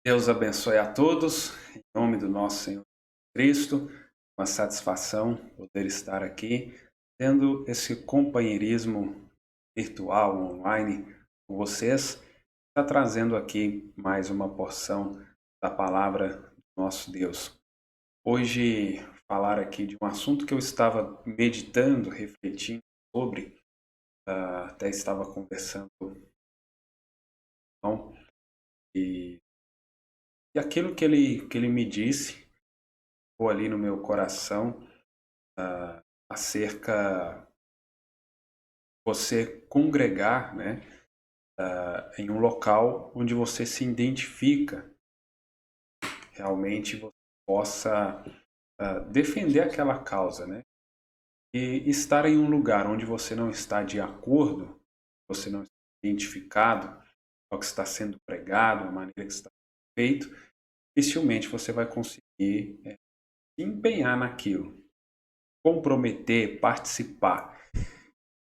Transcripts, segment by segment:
Deus abençoe a todos, em nome do nosso Senhor Cristo. Uma satisfação poder estar aqui, tendo esse companheirismo virtual, online, com vocês, está trazendo aqui mais uma porção da palavra do nosso Deus. Hoje, falar aqui de um assunto que eu estava meditando, refletindo sobre, até estava conversando com e, e aquilo que ele me disse ficou ali no meu coração, acerca de você congregar, né, em um local onde você se identifica, realmente você possa defender aquela causa, né, e estar em um lugar onde você não está de acordo, você não está identificado com o que está sendo pregado, a maneira que está sendo feito, dificilmente você vai conseguir se empenhar naquilo, comprometer, participar.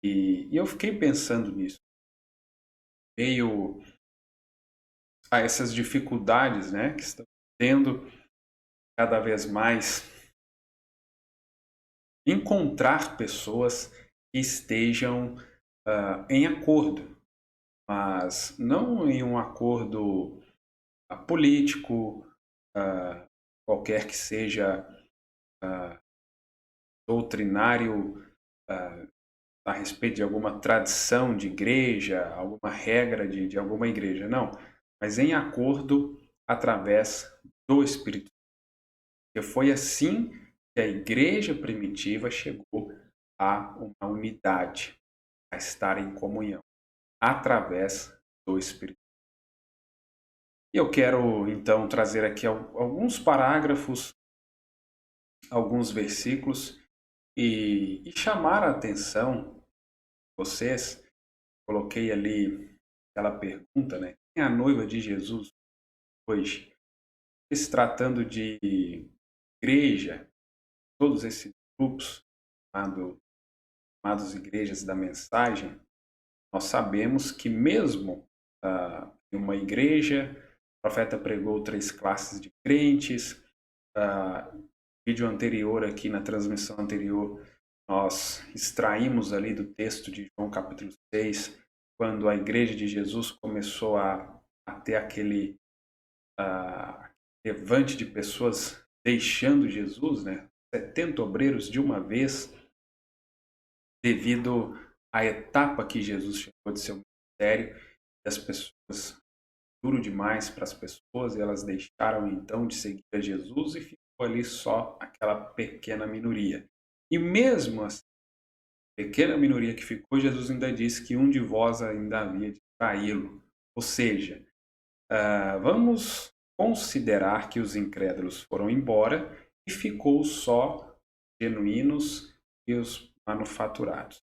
E eu fiquei pensando nisso, meio a essas dificuldades, né, que estão tendo cada vez mais encontrar pessoas que estejam em acordo, mas não em um acordo político, qualquer que seja doutrinário, a respeito de alguma tradição de igreja, alguma regra de alguma igreja, não, mas em acordo através do Espírito. Porque foi assim que a igreja primitiva chegou a uma unidade, a estar em comunhão, através do Espírito. E eu quero então trazer aqui alguns parágrafos, alguns versículos e chamar a atenção de vocês. Coloquei ali aquela pergunta, né? Quem é a noiva de Jesus hoje? Se tratando de igreja, todos esses grupos chamados igrejas da mensagem, nós sabemos que mesmo em uma igreja, o profeta pregou 3 classes de crentes. No vídeo anterior aqui, na transmissão anterior, nós extraímos ali do texto de João capítulo 6, quando a igreja de Jesus começou a ter aquele levante de pessoas deixando Jesus, né? 70 obreiros de uma vez, devido à etapa que Jesus chegou de seu ministério, e as pessoas, duro demais para as pessoas, e elas deixaram então de seguir a Jesus e ficou ali só aquela pequena minoria. E mesmo assim, pequena minoria que ficou, Jesus ainda disse que um de vós ainda havia de traí-lo. Ou seja, vamos considerar que os incrédulos foram embora e ficou só genuínos e os manufaturados.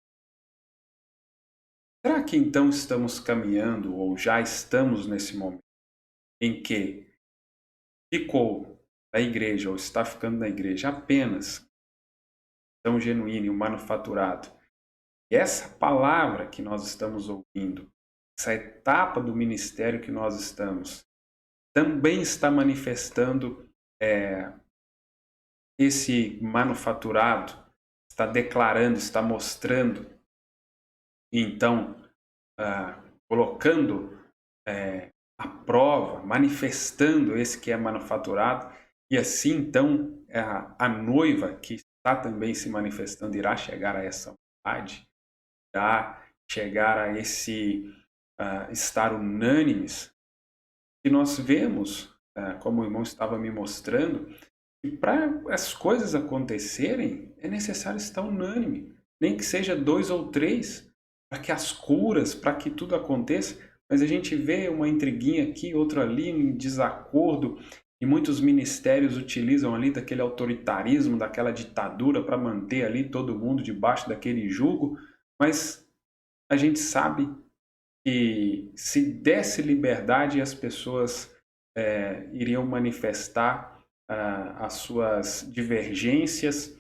Será que então estamos caminhando ou já estamos nesse momento em que ficou na igreja ou está ficando na igreja apenas tão genuíno e o manufaturado? E essa palavra que nós estamos ouvindo, essa etapa do ministério que nós estamos, também está manifestando esse manufaturado, está declarando, está mostrando, então colocando à prova, manifestando esse que é manufaturado, e assim então a noiva que está também se manifestando irá chegar a essa unidade, irá chegar a esse estar unânimes. E nós vemos, como o irmão estava me mostrando, que para as coisas acontecerem é necessário estar unânime, nem que seja 2 ou 3, para que as curas, para que tudo aconteça. Mas a gente vê uma intriguinha aqui, outra ali, um desacordo, e muitos ministérios utilizam ali daquele autoritarismo, daquela ditadura para manter ali todo mundo debaixo daquele jugo, mas a gente sabe que se desse liberdade as pessoas iriam manifestar as suas divergências,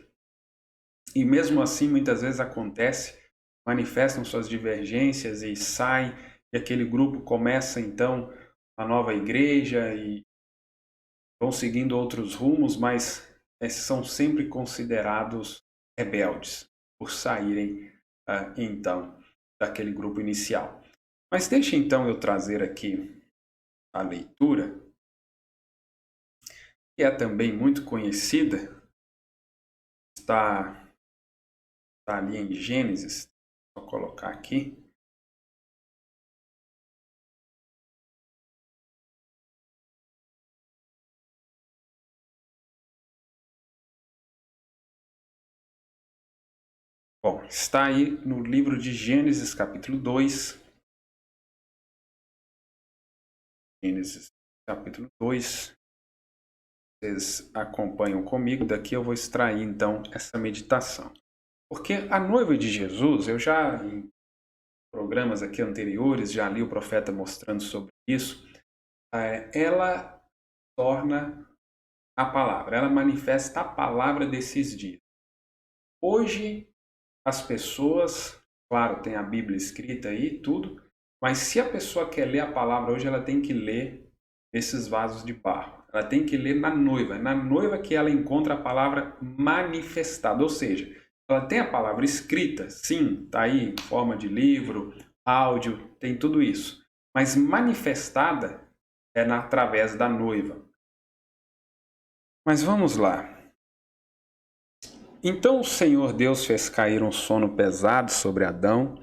e mesmo assim muitas vezes acontece, manifestam suas divergências e saem, e aquele grupo começa então a nova igreja e vão seguindo outros rumos, mas são sempre considerados rebeldes por saírem, então, daquele grupo inicial. Mas deixe então eu trazer aqui a leitura, que é também muito conhecida, está ali em Gênesis, vou colocar aqui. Bom, está aí no livro de Gênesis, capítulo 2. Gênesis, capítulo 2. Vocês acompanham comigo, daqui eu vou extrair então essa meditação. Porque a noiva de Jesus, eu já em programas aqui anteriores, já li o profeta mostrando sobre isso, ela torna a palavra, ela manifesta a palavra desses dias. Hoje, as pessoas, claro, tem a Bíblia escrita aí, tudo, mas se a pessoa quer ler a palavra hoje, ela tem que ler esses vasos de barro. Ela tem que ler na noiva que ela encontra a palavra manifestada, ou seja, ela tem a palavra escrita, sim, está aí em forma de livro, áudio, tem tudo isso, mas manifestada é através da noiva. Mas vamos lá. Então o Senhor Deus fez cair um sono pesado sobre Adão,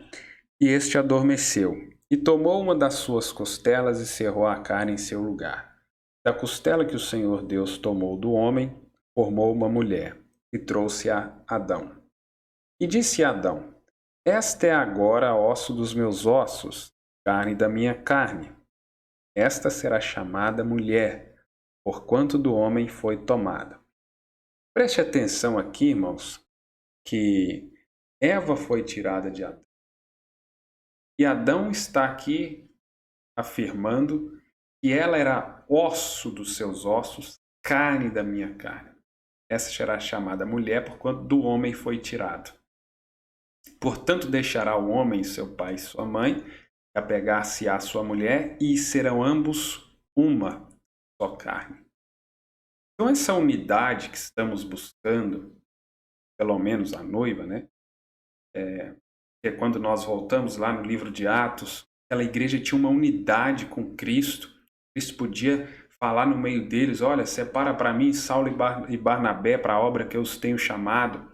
e este adormeceu, e tomou uma das suas costelas e cerrou a carne em seu lugar. Da costela que o Senhor Deus tomou do homem, formou uma mulher, e trouxe a Adão. E disse a Adão: Esta é agora osso dos meus ossos, carne da minha carne. Esta será chamada mulher, porquanto do homem foi tomada. Preste atenção aqui, irmãos, que Eva foi tirada de Adão. E Adão está aqui afirmando que ela era osso dos seus ossos, carne da minha carne. Essa será chamada mulher, porquanto do homem foi tirado. Portanto, deixará o homem seu pai e sua mãe, apegar-se à sua mulher, e serão ambos uma só carne. Então, essa unidade que estamos buscando, pelo menos a noiva, né? É quando nós voltamos lá no livro de Atos, aquela igreja tinha uma unidade com Cristo. Cristo podia falar no meio deles: olha, separa para mim Saulo e Barnabé para a obra que eu os tenho chamado.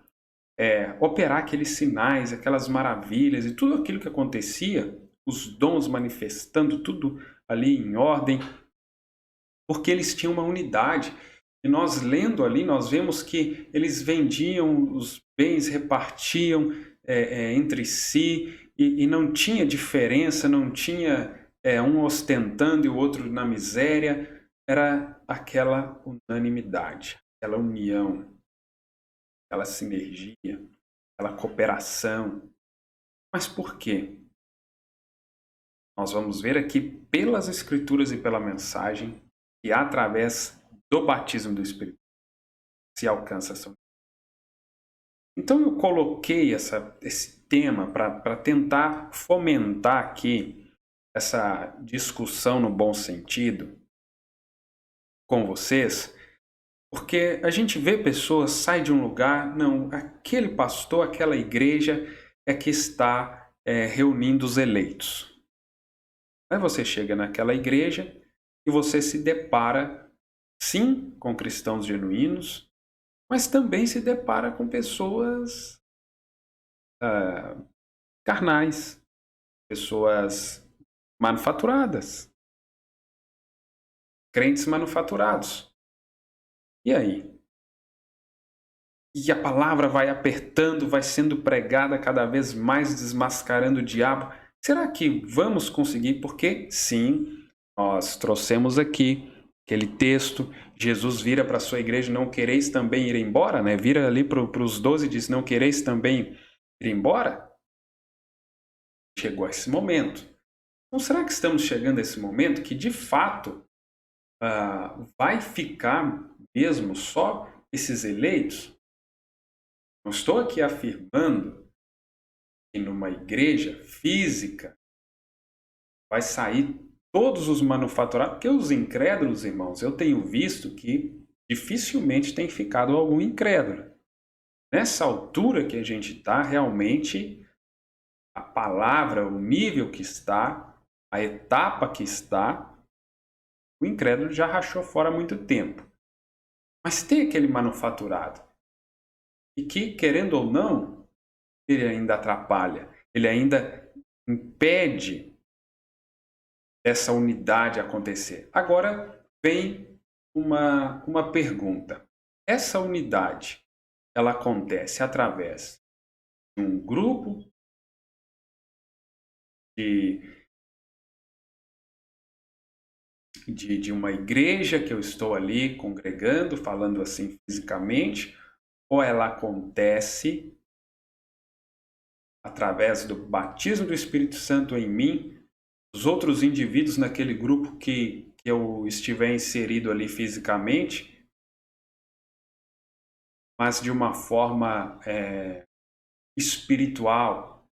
Operar aqueles sinais, aquelas maravilhas e tudo aquilo que acontecia, os dons manifestando, tudo ali em ordem, porque eles tinham uma unidade. E nós lendo ali, nós vemos que eles vendiam os bens, repartiam entre si, e não tinha diferença, não tinha um ostentando e o outro na miséria. Era aquela unanimidade, aquela união, aquela sinergia, aquela cooperação. Mas por quê? Nós vamos ver aqui pelas Escrituras e pela mensagem que através do batismo do Espírito se alcança essa unidade. Então eu coloquei esse tema para tentar fomentar aqui essa discussão no bom sentido com vocês, porque a gente vê pessoas saem de um lugar, não, aquele pastor, aquela igreja é que está reunindo os eleitos. Aí você chega naquela igreja e você se depara, sim, com cristãos genuínos, mas também se depara com pessoas carnais, pessoas manufaturadas, crentes manufaturados. E aí? E a palavra vai apertando, vai sendo pregada cada vez mais, desmascarando o diabo. Será que vamos conseguir? Porque, sim, nós trouxemos aqui aquele texto, Jesus vira para a sua igreja: não quereis também ir embora? Né? Vira ali para os 12 e diz: não quereis também ir embora? Chegou esse momento. Então, será que estamos chegando a esse momento que, de fato, vai ficar mesmo só esses eleitos? Não estou aqui afirmando que numa igreja física vai sair todos os manufaturados, porque os incrédulos, irmãos, eu tenho visto que dificilmente tem ficado algum incrédulo. Nessa altura que a gente está, realmente, a palavra, o nível que está, a etapa que está, o incrédulo já rachou fora há muito tempo. Mas tem aquele manufaturado. E que, querendo ou não, ele ainda atrapalha. Ele ainda impede essa unidade acontecer. Agora vem uma pergunta. Essa unidade, ela acontece através de um grupo de uma igreja que eu estou ali congregando, falando assim fisicamente, ou ela acontece através do batismo do Espírito Santo em mim, os outros indivíduos naquele grupo que eu estiver inserido ali fisicamente, mas de uma forma espiritual.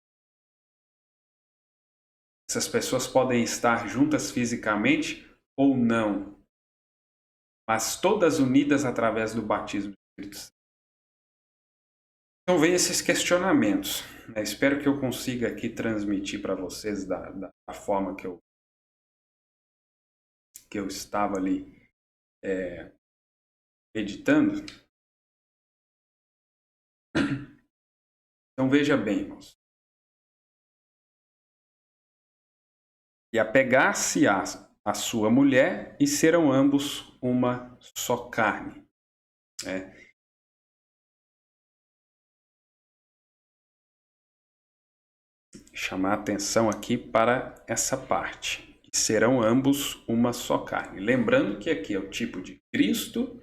Essas pessoas podem estar juntas fisicamente ou não, mas todas unidas através do batismo do Espírito Santo. Então vem esses questionamentos. Espero que eu consiga aqui transmitir para vocês da forma que eu estava ali editando. Então veja bem, irmãos. E apegar-se a sua mulher, e serão ambos uma só carne. Chamar atenção aqui para essa parte. E serão ambos uma só carne. Lembrando que aqui é o tipo de Cristo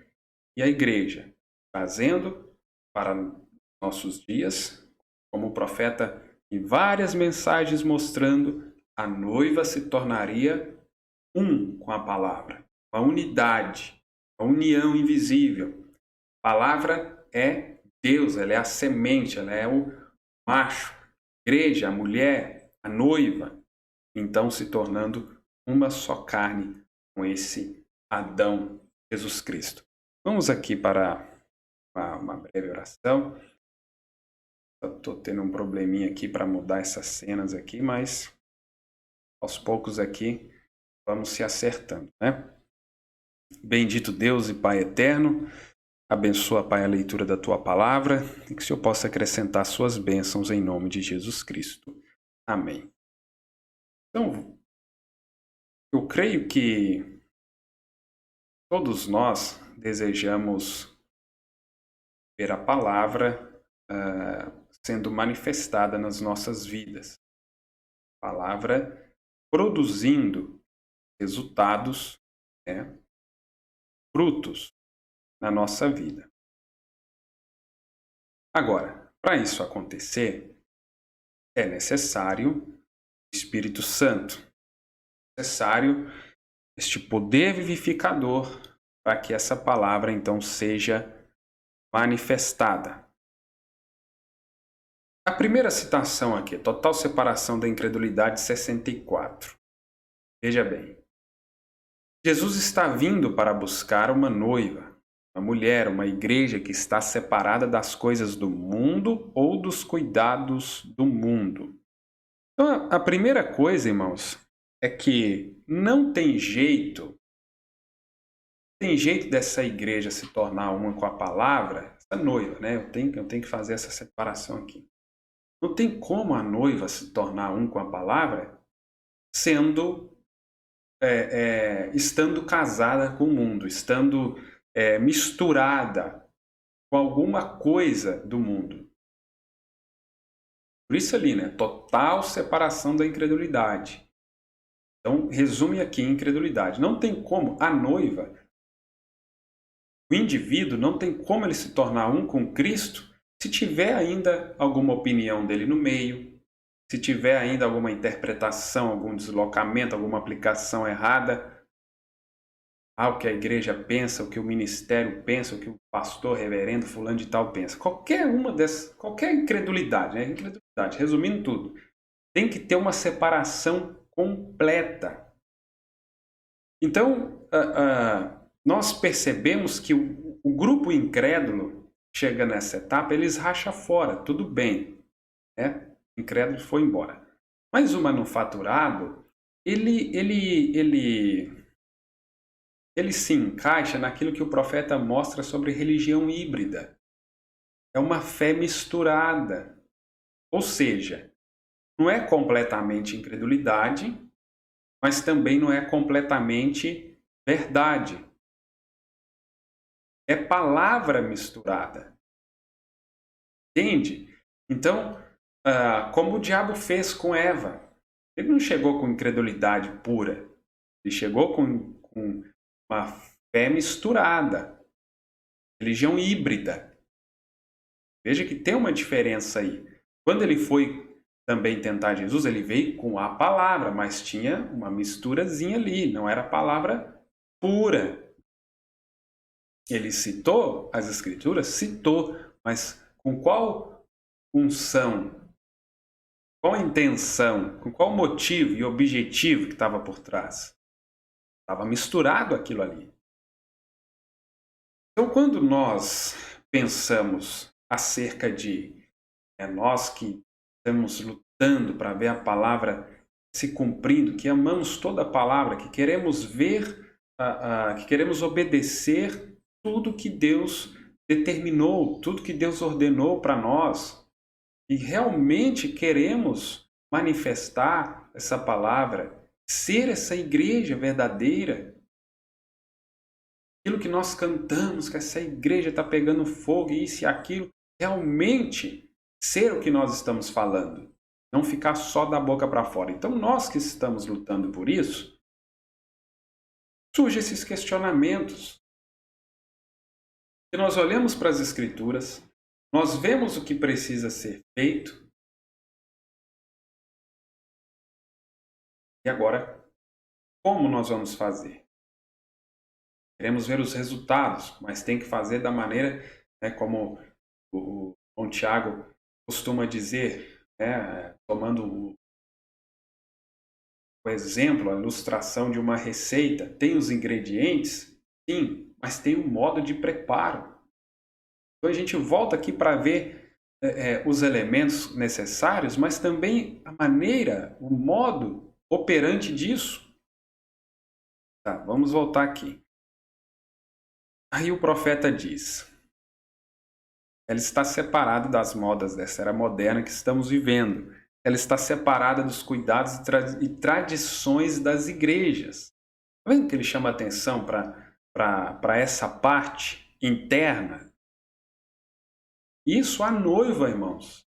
e a igreja, trazendo para nossos dias, como o profeta em várias mensagens mostrando, a noiva se tornaria um com a palavra, uma unidade, uma união invisível. A palavra é Deus, ela é a semente, ela é o macho, a igreja, a mulher, a noiva, então se tornando uma só carne com esse Adão, Jesus Cristo. Vamos aqui para uma breve oração. Estou tendo um probleminha aqui para mudar essas cenas aqui, mas aos poucos aqui vamos se acertando, né? Bendito Deus e Pai eterno, abençoa, Pai, a leitura da Tua palavra e que o Senhor possa acrescentar suas bênçãos em nome de Jesus Cristo. Amém. Então, eu creio que todos nós desejamos ver a palavra sendo manifestada nas nossas vidas. A palavra produzindo resultados, frutos na nossa vida. Agora, para isso acontecer, é necessário o Espírito Santo, é necessário este poder vivificador para que essa palavra então seja manifestada. A primeira citação aqui, total separação da incredulidade, 64. Veja bem. Jesus está vindo para buscar uma noiva, uma mulher, uma igreja que está separada das coisas do mundo ou dos cuidados do mundo. Então, a primeira coisa, irmãos, é que não tem jeito dessa igreja se tornar uma com a palavra, essa noiva, né? Eu tenho que fazer essa separação aqui. Não tem como a noiva se tornar um com a palavra estando casada com o mundo, estando misturada com alguma coisa do mundo. Por isso ali, né? Total separação da incredulidade. Então, resume aqui incredulidade. Não tem como a noiva, o indivíduo, não tem como ele se tornar um com Cristo se tiver ainda alguma opinião dele no meio, se tiver ainda alguma interpretação, algum deslocamento, alguma aplicação errada, o que a igreja pensa, o que o ministério pensa, o que o pastor, reverendo, fulano de tal pensa. Qualquer incredulidade, né? Incredulidade, resumindo tudo, tem que ter uma separação completa. Então, nós percebemos que o grupo incrédulo chega nessa etapa, eles racham fora, tudo bem, né? O incrédulo foi embora. Mas o manufaturado, ele se encaixa naquilo que o profeta mostra sobre religião híbrida. É uma fé misturada. Ou seja, não é completamente incredulidade, mas também não é completamente verdade. É palavra misturada. Entende? Então, como o diabo fez com Eva, ele não chegou com incredulidade pura. Ele chegou com uma fé misturada, religião híbrida. Veja que tem uma diferença aí. Quando ele foi também tentar Jesus, ele veio com a palavra, mas tinha uma misturazinha ali, não era palavra pura. Ele citou as escrituras? Citou, mas com qual unção? Qual a intenção? Com qual motivo e objetivo que estava por trás? Estava misturado aquilo ali. Então, quando nós pensamos acerca de nós que estamos lutando para ver a palavra se cumprindo, que amamos toda a palavra, que queremos ver, que queremos obedecer tudo que Deus determinou, tudo que Deus ordenou para nós, e realmente queremos manifestar essa palavra, ser essa igreja verdadeira. Aquilo que nós cantamos, que essa igreja está pegando fogo, isso e aquilo, realmente ser o que nós estamos falando. Não ficar só da boca para fora. Então, nós que estamos lutando por isso, surgem esses questionamentos. E nós olhamos para as Escrituras, nós vemos o que precisa ser feito, e agora, como nós vamos fazer? Queremos ver os resultados, mas tem que fazer da maneira, como o Tiago costuma dizer, tomando o exemplo, a ilustração de uma receita, tem os ingredientes? Sim, mas tem um modo de preparo. Então a gente volta aqui para ver os elementos necessários, mas também a maneira, o modo operante disso. Tá, vamos voltar aqui. Aí o profeta diz: ela está separada das modas dessa era moderna que estamos vivendo. Ela está separada dos cuidados e tradições das igrejas. Está vendo que ele chama atenção para essa parte interna? Isso a noiva, irmãos.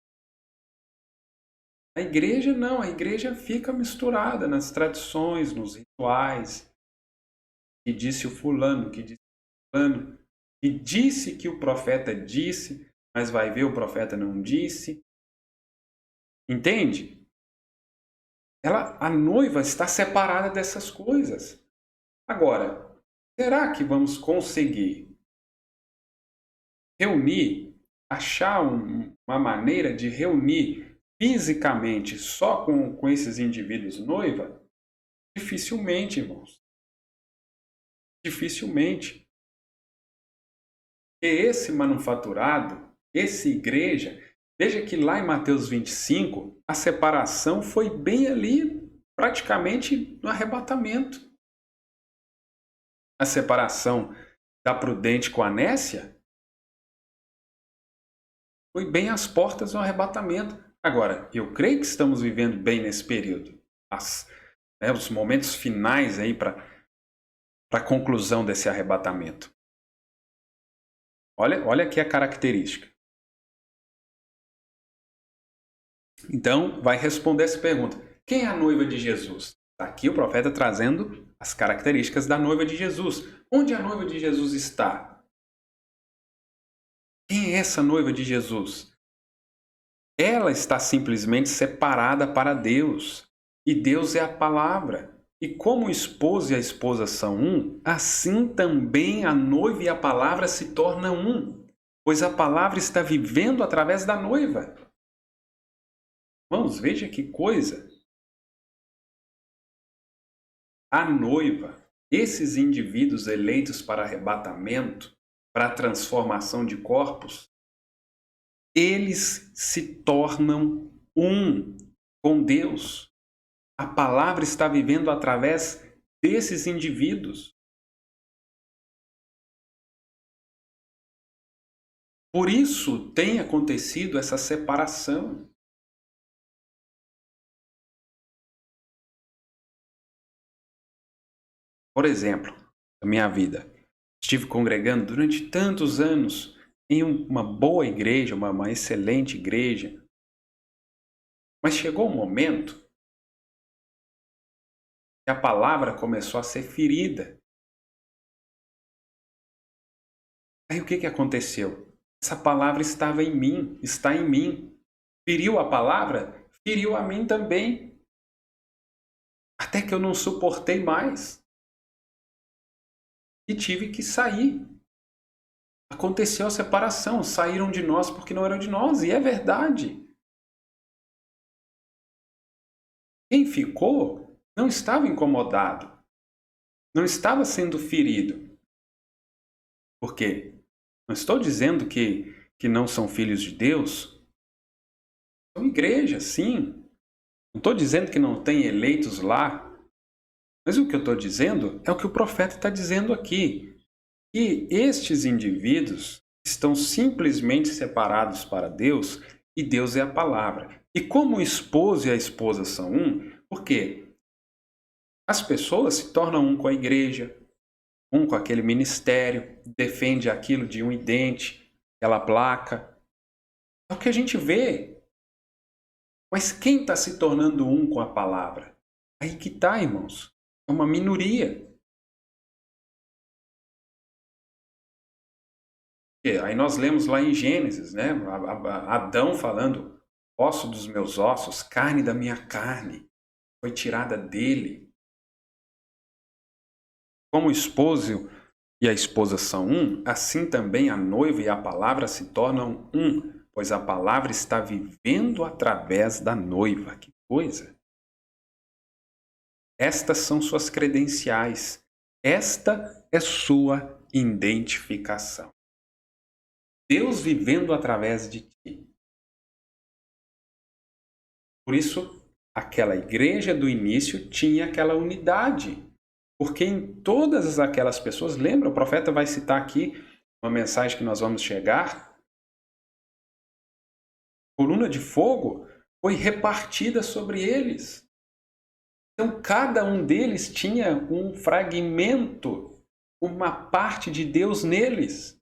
A igreja não, a igreja fica misturada nas tradições, nos rituais. Que disse o fulano, que disse o fulano, que disse que o profeta disse, mas vai ver o profeta não disse. Entende? A noiva está separada dessas coisas. Agora, será que vamos conseguir reunir, achar uma maneira de reunir fisicamente só com esses indivíduos noiva? Dificilmente, irmãos. Dificilmente. E esse manufaturado, essa igreja, veja que lá em Mateus 25, a separação foi bem ali, praticamente no arrebatamento. A separação da prudente com a nécia foi bem às portas do arrebatamento. Agora, eu creio que estamos vivendo bem nesse período. Os momentos finais aí para a conclusão desse arrebatamento. Olha aqui a característica. Então, vai responder essa pergunta. Quem é a noiva de Jesus? Está aqui o profeta trazendo as características da noiva de Jesus. Onde a noiva de Jesus está? Quem é essa noiva de Jesus? Ela está simplesmente separada para Deus. E Deus é a palavra. E como o esposo e a esposa são um, assim também a noiva e a palavra se tornam um. Pois a palavra está vivendo através da noiva. Irmãos, veja que coisa. A noiva esses indivíduos eleitos para arrebatamento, para a transformação de corpos, eles se tornam um com Deus. A palavra está vivendo através desses indivíduos. Por isso tem acontecido essa separação. Por exemplo, na minha vida, estive congregando durante tantos anos em uma boa igreja, uma excelente igreja. Mas chegou um momento que a palavra começou a ser ferida. Aí o que aconteceu? Essa palavra estava em mim, está em mim. Feriu a palavra? Feriu a mim também. Até que eu não suportei mais. E tive que sair. Aconteceu a separação. Saíram de nós porque não eram de nós. E é verdade. Quem ficou não estava incomodado. Não estava sendo ferido. Por quê? Não estou dizendo que não são filhos de Deus. São igreja, sim. Não estou dizendo que não tem eleitos lá. Mas o que eu estou dizendo é o que o profeta está dizendo aqui. Que estes indivíduos estão simplesmente separados para Deus e Deus é a palavra. E como o esposo e a esposa são um, por quê? As pessoas se tornam um com a igreja, um com aquele ministério, defende aquilo de um idente, aquela placa. É o que a gente vê. Mas quem está se tornando um com a palavra? Aí que está, irmãos. É uma minoria. Aí nós lemos lá em Gênesis, né? Adão falando, osso dos meus ossos, carne da minha carne, foi tirada dele. Como o esposo e a esposa são um, assim também a noiva e a palavra se tornam um, pois a palavra está vivendo através da noiva. Que coisa! Estas são suas credenciais. Esta é sua identificação. Deus vivendo através de ti. Por isso, aquela igreja do início tinha aquela unidade. Porque em todas aquelas pessoas, lembra, o profeta vai citar aqui uma mensagem que nós vamos chegar. Coluna de fogo foi repartida sobre eles. Então, cada um deles tinha um fragmento, uma parte de Deus neles.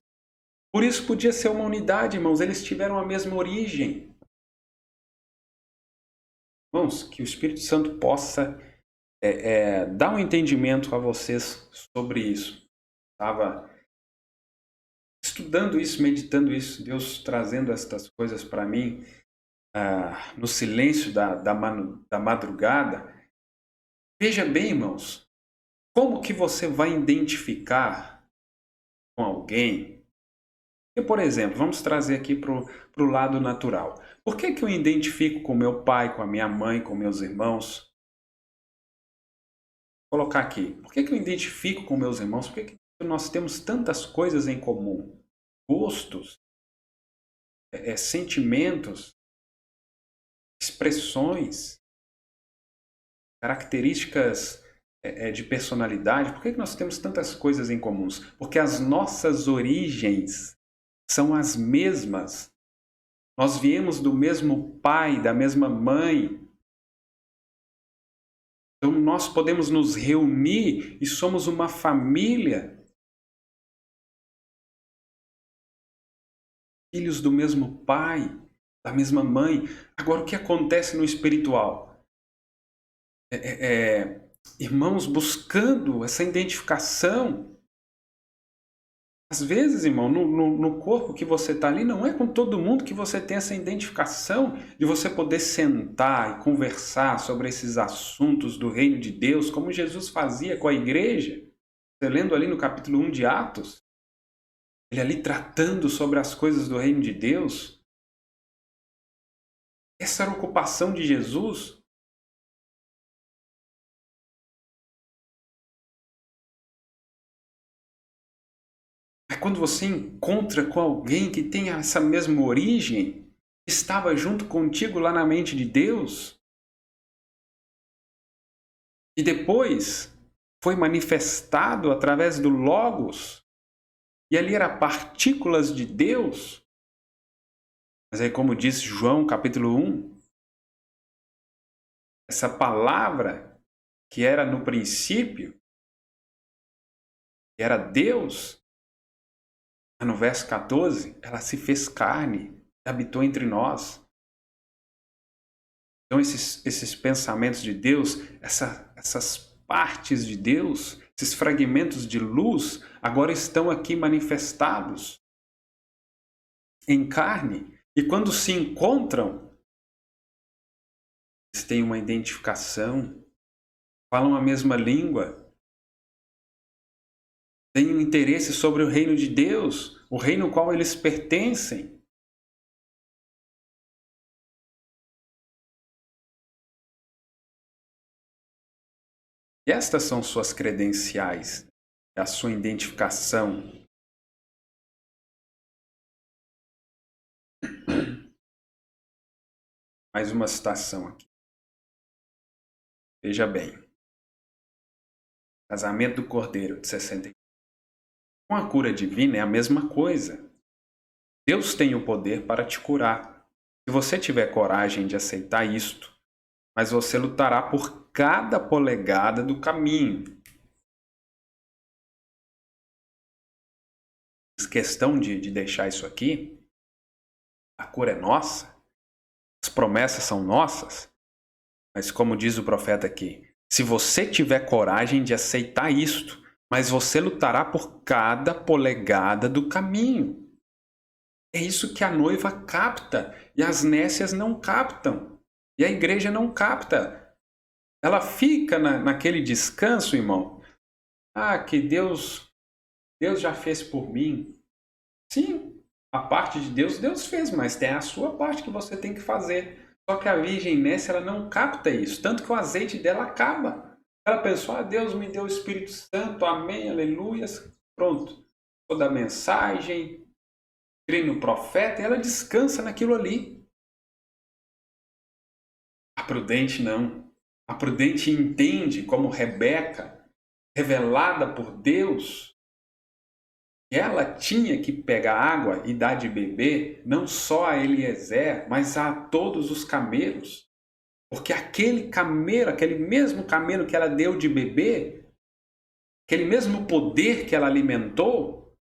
Por isso podia ser uma unidade, irmãos. Eles tiveram a mesma origem. Irmãos, que o Espírito Santo possa dar um entendimento a vocês sobre isso. Estava estudando isso, meditando isso, Deus trazendo estas coisas para mim no silêncio da madrugada. Veja bem, irmãos, como que você vai identificar com alguém? Porque, por exemplo, vamos trazer aqui para o lado natural. Por que eu identifico com meu pai, com a minha mãe, com meus irmãos? Vou colocar aqui. Por que eu identifico com meus irmãos? Por que nós temos tantas coisas em comum? Gostos, sentimentos, expressões, características de personalidade. Por que nós temos tantas coisas em comuns? Porque as nossas origens são as mesmas. Nós viemos do mesmo pai, da mesma mãe. Então nós podemos nos reunir e somos uma família. Filhos do mesmo pai, da mesma mãe. Agora, o que acontece no espiritual? Irmãos buscando essa identificação. Às vezes, irmão, no corpo que você está ali, não é com todo mundo que você tem essa identificação de você poder sentar e conversar sobre esses assuntos do reino de Deus, como Jesus fazia com a igreja. Você lendo ali no capítulo 1 de Atos, ele ali tratando sobre as coisas do reino de Deus. Essa era a ocupação de Jesus. quando você encontra com alguém que tem essa mesma origem, que estava junto contigo lá na mente de Deus, e depois foi manifestado através do Logos, e ali era partículas de Deus. Mas aí, como diz João capítulo 1, essa palavra que era no princípio, que era Deus, no verso 14, ela se fez carne, habitou entre nós. Então esses pensamentos de Deus, essas partes de Deus, esses fragmentos de luz, agora estão aqui manifestados em carne. E quando se encontram, eles têm uma identificação, falam a mesma língua, têm um interesse sobre o reino de Deus, o reino ao qual eles pertencem. E estas são suas credenciais, a sua identificação. Mais uma citação aqui. Veja bem. Casamento do Cordeiro, de 61. Com a cura divina é a mesma coisa. Deus tem o poder para te curar. Se você tiver coragem de aceitar isto, mas você lutará por cada polegada do caminho. Questão de deixar isso aqui, a cura é nossa, as promessas são nossas, mas como diz o profeta aqui, se você tiver coragem de aceitar isto, mas você lutará por cada polegada do caminho. É isso que a noiva capta e as nécias não captam. E a igreja não capta. Ela fica naquele descanso, irmão. Que Deus já fez por mim. Sim, a parte de Deus fez, mas tem a sua parte que você tem que fazer. Só que a virgem nécia, ela não capta isso. Tanto que o azeite dela acaba. Ela pensou, Deus me deu o Espírito Santo, amém, aleluias. Pronto. Toda a mensagem, crê no profeta, e ela descansa naquilo ali. A prudente não. A prudente entende, como Rebeca, revelada por Deus, que ela tinha que pegar água e dar de beber, não só a Eliezer, mas a todos os camelos. Porque aquele camelo, aquele mesmo camelo que ela deu de beber, aquele mesmo poder que ela alimentou,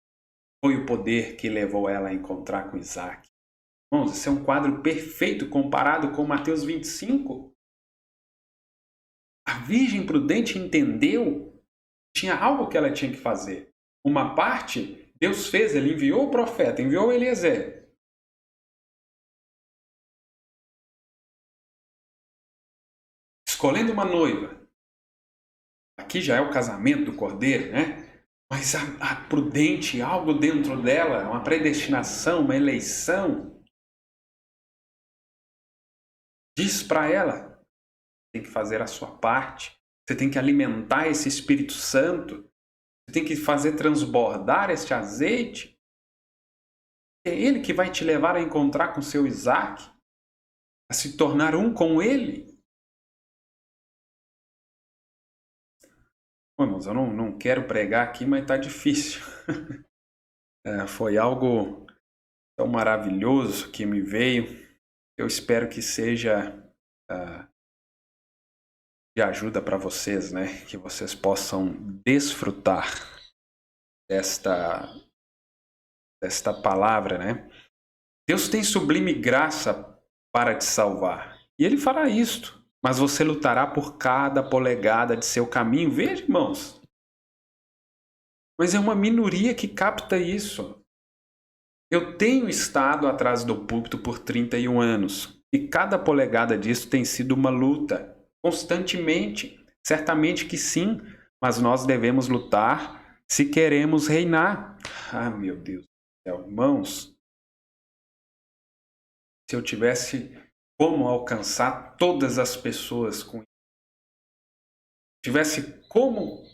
foi o poder que levou ela a encontrar com Isaac. Irmãos, esse é um quadro perfeito comparado com Mateus 25. A virgem prudente entendeu que tinha algo que ela tinha que fazer. Uma parte, Deus fez, ele enviou o profeta, enviou Eliezer. Escolhendo uma noiva. Aqui já é o casamento do cordeiro, né? Mas a prudente, algo dentro dela, uma predestinação, uma eleição, diz para ela, tem que fazer a sua parte, você tem que alimentar esse Espírito Santo, você tem que fazer transbordar este azeite. É ele que vai te levar a encontrar com seu Isaac, a se tornar um com ele. Bom, irmãos, eu não quero pregar aqui, mas está difícil. Foi algo tão maravilhoso que me veio. Eu espero que seja de ajuda para vocês, né? Que vocês possam desfrutar desta palavra, né? Deus tem sublime graça para te salvar. E ele fará isto. Mas você lutará por cada polegada de seu caminho. Veja, irmãos. Mas é uma minoria que capta isso. Eu tenho estado atrás do púlpito por 31 anos. E cada polegada disso tem sido uma luta. Constantemente. Certamente que sim. Mas nós devemos lutar se queremos reinar. Meu Deus do céu. Irmãos. Se eu tivesse como alcançar todas as pessoas com isso. Tivesse como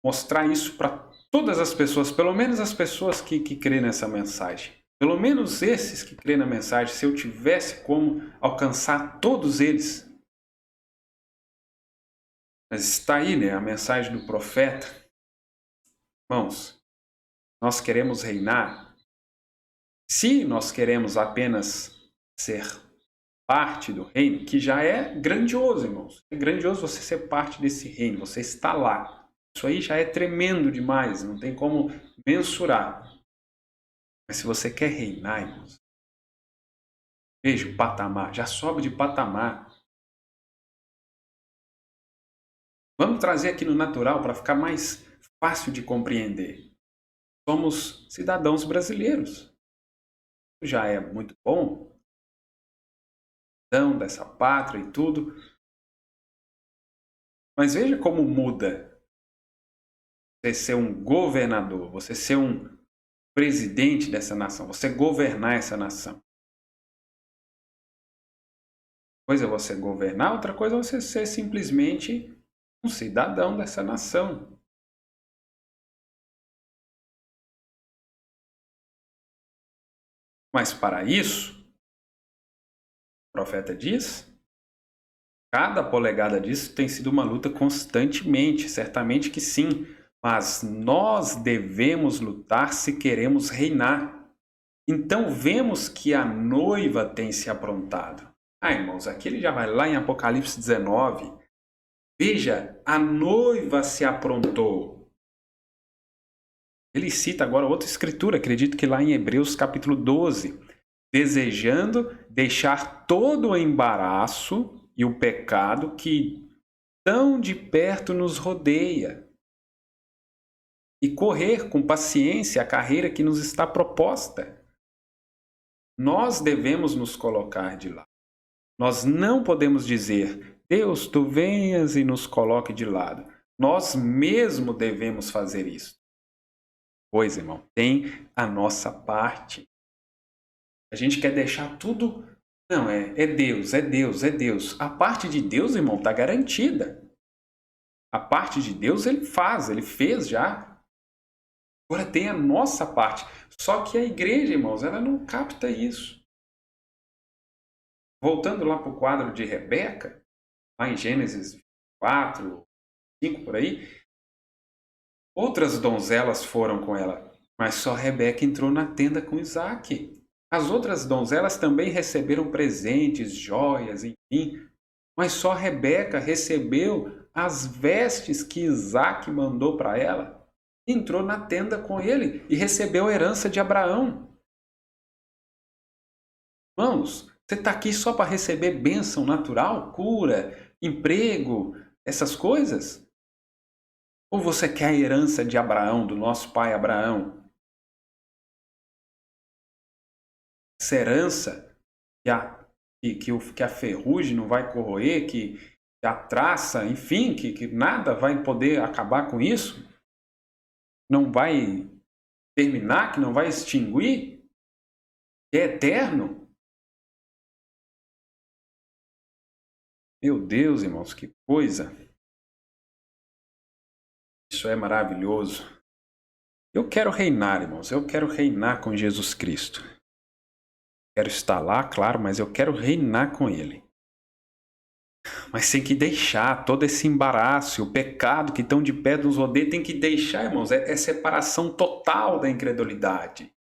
mostrar isso para todas as pessoas, pelo menos as pessoas que crêem nessa mensagem, pelo menos esses que crêem na mensagem, se eu tivesse como alcançar todos eles. Mas está aí, né, a mensagem do profeta. Irmãos, nós queremos reinar. Se nós queremos apenas ser parte do reino, que já é grandioso, irmãos. É grandioso você ser parte desse reino, você está lá. Isso aí já é tremendo demais, não tem como mensurar. Mas se você quer reinar, irmãos, veja o patamar, já sobe de patamar. Vamos trazer aqui no natural para ficar mais fácil de compreender. Somos cidadãos brasileiros. Já é muito bom, dessa pátria e tudo. Mas veja como muda você ser um governador, você ser um presidente dessa nação, você governar essa nação. Uma coisa é você governar, outra coisa é você ser simplesmente um cidadão dessa nação. Mas para isso, o profeta diz, cada polegada disso tem sido uma luta constantemente, certamente que sim, mas nós devemos lutar se queremos reinar. Então vemos que a noiva tem se aprontado. Irmãos, aqui ele já vai lá em Apocalipse 19. Veja, a noiva se aprontou. Ele cita agora outra escritura, acredito que lá em Hebreus capítulo 12. Desejando deixar todo o embaraço e o pecado que tão de perto nos rodeia e correr com paciência a carreira que nos está proposta. Nós devemos nos colocar de lado. Nós não podemos dizer, Deus, tu venhas e nos coloque de lado. Nós mesmo devemos fazer isso. Pois, irmão, tem a nossa parte. A gente quer deixar tudo... Não, é Deus, é Deus, é Deus. A parte de Deus, irmão, está garantida. A parte de Deus ele faz, ele fez já. Agora tem a nossa parte. Só que a igreja, irmãos, ela não capta isso. Voltando lá para o quadro de Rebeca, lá em Gênesis 4, 5 por aí, outras donzelas foram com ela, mas só Rebeca entrou na tenda com Isaac. As outras donzelas também receberam presentes, joias, enfim, mas só Rebeca recebeu as vestes que Isaac mandou para ela. Entrou na tenda com ele e recebeu a herança de Abraão. Irmãos, você está aqui só para receber bênção natural, cura, emprego, essas coisas? Ou você quer a herança de Abraão, do nosso pai Abraão? Essa herança que a ferrugem não vai corroer, que a traça, enfim, que nada vai poder acabar com isso? Não vai terminar, que não vai extinguir? Que é eterno? Meu Deus, irmãos, que coisa! Isso é maravilhoso. Eu quero reinar, irmãos. Eu quero reinar com Jesus Cristo. Quero estar lá, claro, mas eu quero reinar com Ele. Mas tem que deixar todo esse embaraço, o pecado que estão de pé nos rodeia, tem que deixar, irmãos. É separação total da incredulidade.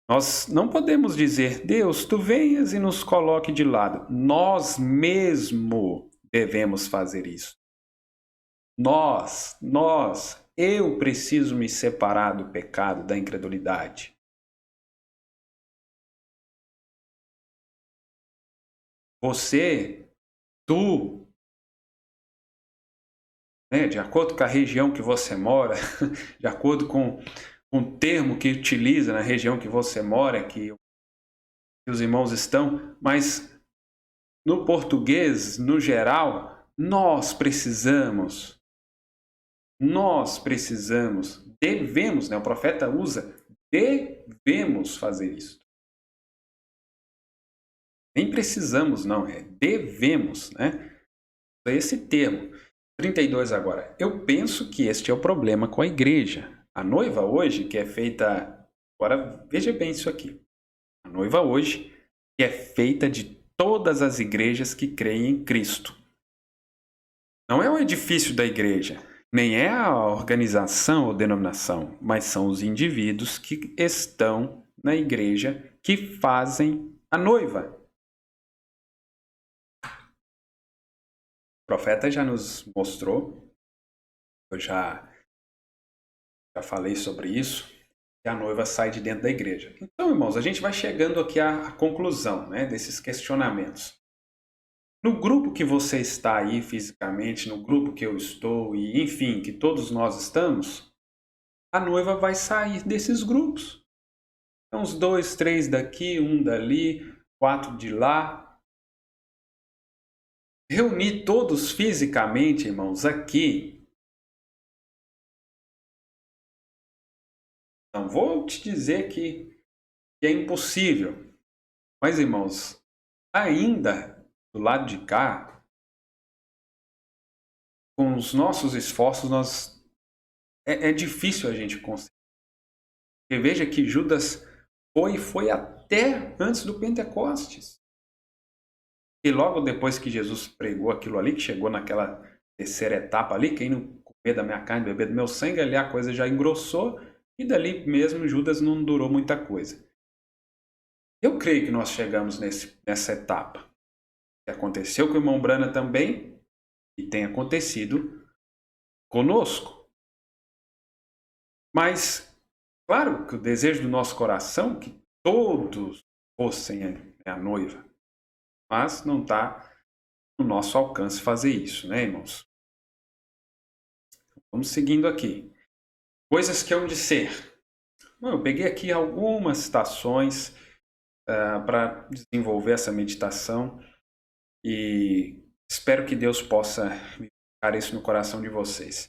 Nós não podemos dizer, Deus, tu venhas e nos coloque de lado. Nós mesmo devemos fazer isso. Eu preciso me separar do pecado, da incredulidade. Você, tu, né, de acordo com a região que você mora, de acordo com o termo que utiliza na região que você mora, que os irmãos estão, mas no português, no geral, nós precisamos, devemos, né? O profeta usa, devemos fazer isso. Nem precisamos, não, devemos, né? É esse termo. 32 agora. Eu penso que este é o problema com a igreja. A noiva hoje, que é feita... Agora, veja bem isso aqui. A noiva hoje, que é feita de todas as igrejas que creem em Cristo. Não é o edifício da igreja, nem é a organização ou denominação, mas são os indivíduos que estão na igreja que fazem a noiva. O profeta já nos mostrou, eu já falei sobre isso, que a noiva sai de dentro da igreja. Então, irmãos, a gente vai chegando aqui à conclusão, né, desses questionamentos. No grupo que você está aí fisicamente, no grupo que eu estou, e enfim, que todos nós estamos, a noiva vai sair desses grupos. Então, uns 2, 3 daqui, um dali, 4 de lá. Reunir todos fisicamente, irmãos, aqui. Não vou te dizer que é impossível. Mas, irmãos, ainda do lado de cá, com os nossos esforços, é difícil a gente conseguir. Porque veja que Judas foi até antes do Pentecostes. E logo depois que Jesus pregou aquilo ali, que chegou naquela terceira etapa ali, quem não comer da minha carne, beber do meu sangue, ali a coisa já engrossou, e dali mesmo Judas não durou muita coisa. Eu creio que nós chegamos nessa etapa. Que aconteceu com o irmão Brana também, e tem acontecido conosco. Mas, claro que o desejo do nosso coração é que todos fossem a noiva. Mas não está no nosso alcance fazer isso, né, irmãos? Vamos seguindo aqui. Coisas que hão de ser. Eu peguei aqui algumas citações para desenvolver essa meditação e espero que Deus possa colocar isso no coração de vocês.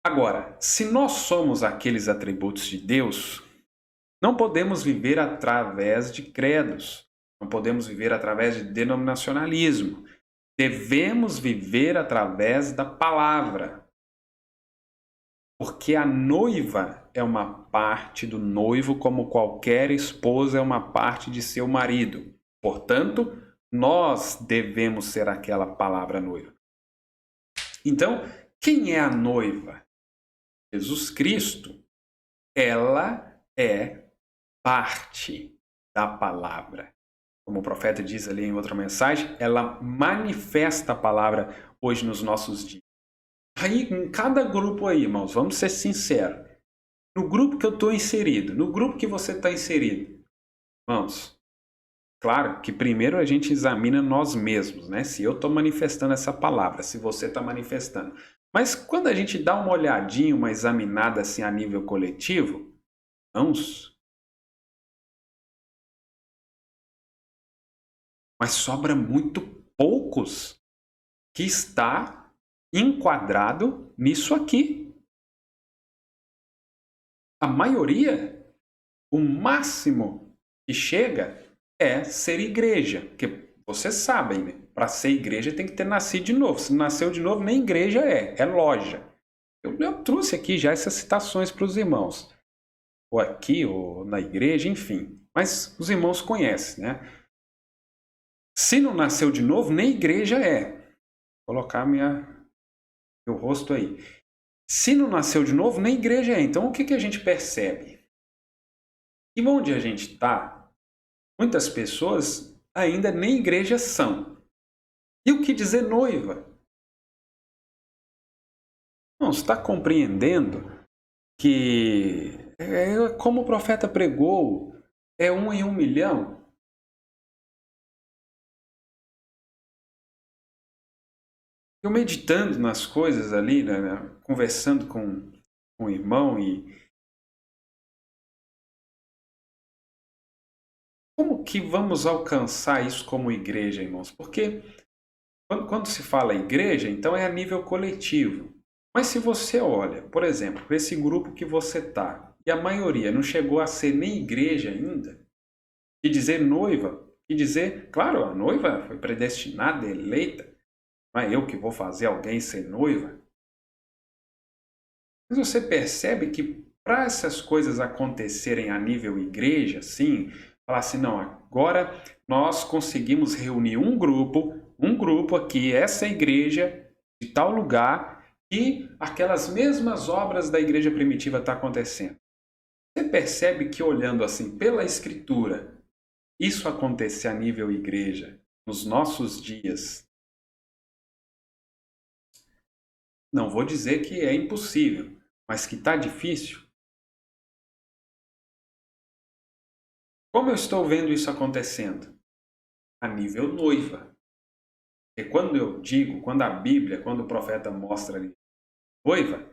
Agora, se nós somos aqueles atributos de Deus, não podemos viver através de credos, não podemos viver através de denominacionalismo. Devemos viver através da palavra. Porque a noiva é uma parte do noivo, como qualquer esposa é uma parte de seu marido. Portanto, nós devemos ser aquela palavra noiva. Então, quem é a noiva? Jesus Cristo. Ela é parte da palavra. Como o profeta diz ali em outra mensagem, ela manifesta a palavra hoje nos nossos dias. Aí, em cada grupo aí, irmãos, vamos ser sinceros. No grupo que eu estou inserido, no grupo que você está inserido, irmãos, claro que primeiro a gente examina nós mesmos, né? Se eu estou manifestando essa palavra, se você está manifestando. Mas quando a gente dá uma olhadinha, uma examinada assim a nível coletivo, irmãos, mas sobra muito poucos que está enquadrado nisso aqui. A maioria, o máximo que chega é ser igreja. Porque vocês sabem, né? Para ser igreja tem que ter nascido de novo. Se não nasceu de novo, nem igreja é loja. Eu trouxe aqui já essas citações para os irmãos. Ou aqui, ou na igreja, enfim. Mas os irmãos conhecem, né? Se não nasceu de novo, nem igreja é. Vou colocar meu rosto aí. Se não nasceu de novo, nem igreja é. Então, o que a gente percebe? E onde a gente está, muitas pessoas ainda nem igrejas são. E o que dizer noiva? Não, você está compreendendo que, como o profeta pregou, é 1 em 1 milhão? Eu meditando nas coisas ali, né, conversando com o irmão e como que vamos alcançar isso como igreja, irmãos? Porque quando se fala igreja, então é a nível coletivo. Mas se você olha, por exemplo, para esse grupo que você está, e a maioria não chegou a ser nem igreja ainda, e dizer noiva, e dizer, claro, a noiva foi predestinada, eleita, Não é eu que vou fazer alguém ser noiva. Mas você percebe que para essas coisas acontecerem a nível igreja, assim, falar assim, não, agora nós conseguimos reunir um grupo aqui, essa igreja de tal lugar, e aquelas mesmas obras da igreja primitiva estão acontecendo. Você percebe que olhando assim pela Escritura, isso acontecer a nível igreja, nos nossos dias, não vou dizer que é impossível, mas que está difícil. Como eu estou vendo isso acontecendo? A nível noiva. Porque quando eu digo, quando a Bíblia, quando o profeta mostra ali noiva,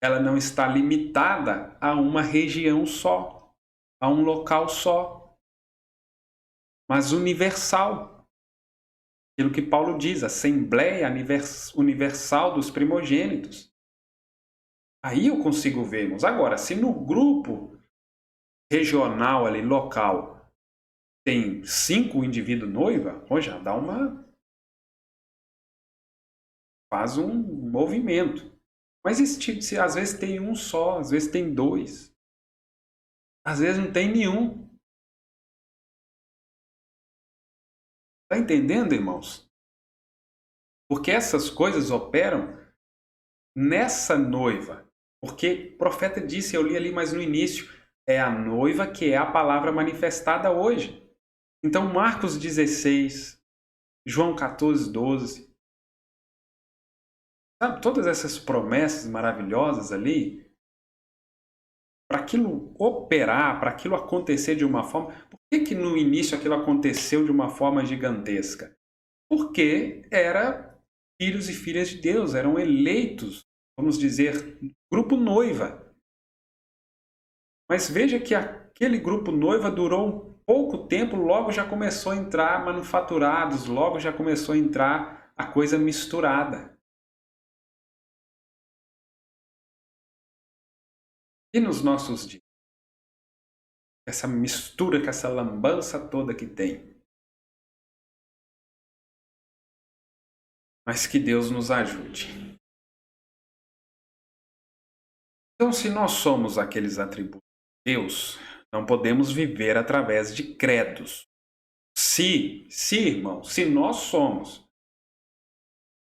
ela não está limitada a uma região só, a um local só, mas universal. Aquilo que Paulo diz, Assembleia Universal dos Primogênitos. Aí eu consigo vermos. Agora, se no grupo regional ali, local, tem 5 indivíduos noiva, já dá faz um movimento. Mas esse tipo, às vezes tem um só, às vezes tem 2, às vezes não tem nenhum. Está entendendo, irmãos? Porque essas coisas operam nessa noiva. Porque o profeta disse, eu li ali mais no início, é a noiva que é a palavra manifestada hoje. Então, Marcos 16, João 14, 12, sabe, todas essas promessas maravilhosas ali, para aquilo operar, para aquilo acontecer de uma forma... Por que no início aquilo aconteceu de uma forma gigantesca? Porque era filhos e filhas de Deus, eram eleitos, vamos dizer, grupo noiva. Mas veja que aquele grupo noiva durou um pouco tempo, logo já começou a entrar manufaturados, logo já começou a entrar a coisa misturada. E nos nossos dias? Essa mistura, com essa lambança toda que tem. Mas que Deus nos ajude. Então, se nós somos aqueles atributos de Deus, não podemos viver através de credos. Se, irmão, se nós somos.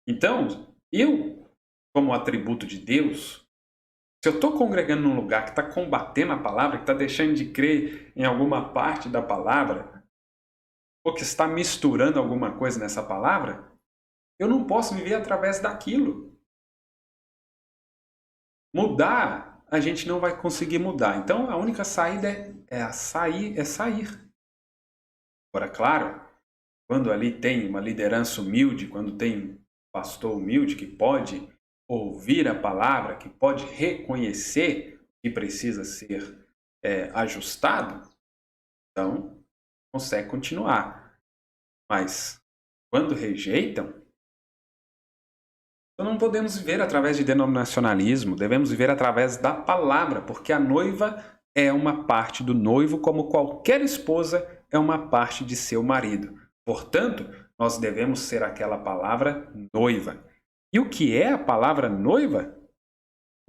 Então, eu, como atributo de Deus, se eu estou congregando num lugar que está combatendo a palavra, que está deixando de crer em alguma parte da palavra, ou que está misturando alguma coisa nessa palavra, eu não posso viver através daquilo. Mudar, a gente não vai conseguir mudar. Então, a única saída é sair. Agora, claro, quando ali tem uma liderança humilde, quando tem um pastor humilde que pode ouvir a palavra, que pode reconhecer que precisa ser ajustado, então consegue continuar. Mas quando rejeitam, então não podemos viver através de denominacionalismo, devemos viver através da palavra, porque a noiva é uma parte do noivo, como qualquer esposa é uma parte de seu marido. Portanto, nós devemos ser aquela palavra noiva. E o que é a palavra noiva?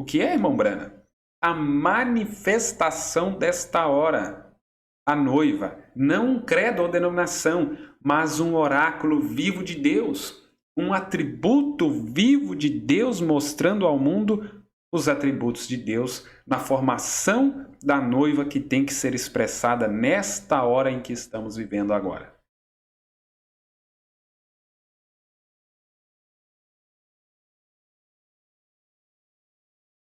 O que é, irmão Brana? A manifestação desta hora. A noiva, não um credo ou denominação, mas um oráculo vivo de Deus. Um atributo vivo de Deus mostrando ao mundo os atributos de Deus na formação da noiva que tem que ser expressada nesta hora em que estamos vivendo agora.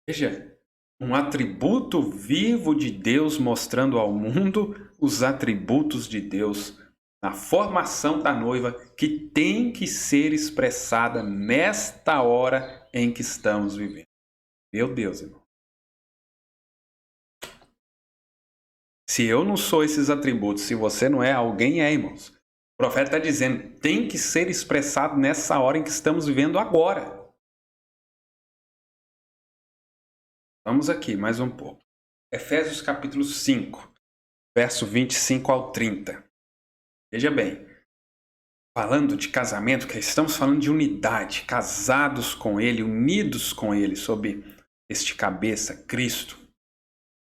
Veja, um atributo vivo de Deus mostrando ao mundo os atributos de Deus na formação da noiva que tem que ser expressada nesta hora em que estamos vivendo. Meu Deus, irmão. Se eu não sou esses atributos, se você não é, alguém é, irmãos. O profeta está dizendo, tem que ser expressado nessa hora em que estamos vivendo agora. Vamos aqui, mais um pouco. Efésios capítulo 5, verso 25 ao 30. Veja bem, falando de casamento, que estamos falando de unidade, casados com Ele, unidos com Ele, sob este cabeça, Cristo.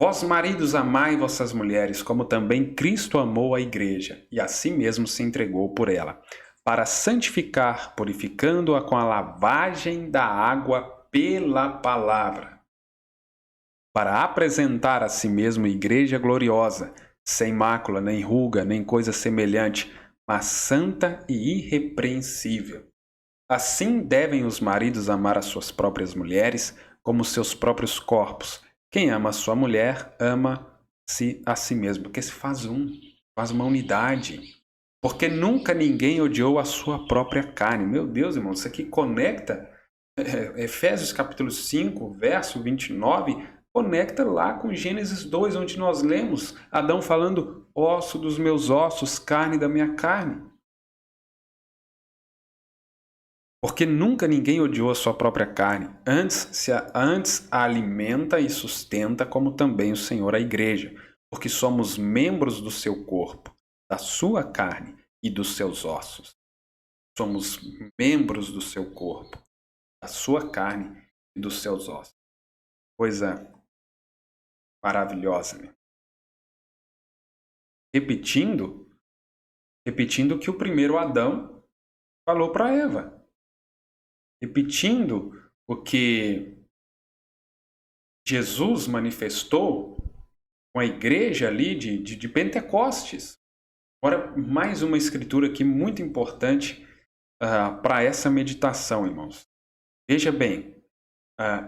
Vós, maridos, amai vossas mulheres, como também Cristo amou a igreja, e a si mesmo se entregou por ela, para santificar, purificando-a com a lavagem da água pela palavra, para apresentar a si mesmo igreja gloriosa, sem mácula, nem ruga, nem coisa semelhante, mas santa e irrepreensível. Assim devem os maridos amar as suas próprias mulheres como seus próprios corpos. Quem ama a sua mulher, ama-se a si mesmo, porque se faz uma unidade. Porque nunca ninguém odiou a sua própria carne. Meu Deus, irmão, isso aqui conecta Efésios capítulo 5, verso 29, conecta lá com Gênesis 2, onde nós lemos Adão falando: osso dos meus ossos, carne da minha carne. Porque nunca ninguém odiou a sua própria carne. Antes a alimenta e sustenta, como também o Senhor a igreja. Porque somos membros do seu corpo, da sua carne e dos seus ossos. Somos membros do seu corpo, da sua carne e dos seus ossos. Coisa maravilhosa, né? Repetindo o que o primeiro Adão falou para Eva. Repetindo o que Jesus manifestou com a igreja ali de Pentecostes. Agora, mais uma escritura aqui muito importante para essa meditação, irmãos. Veja bem,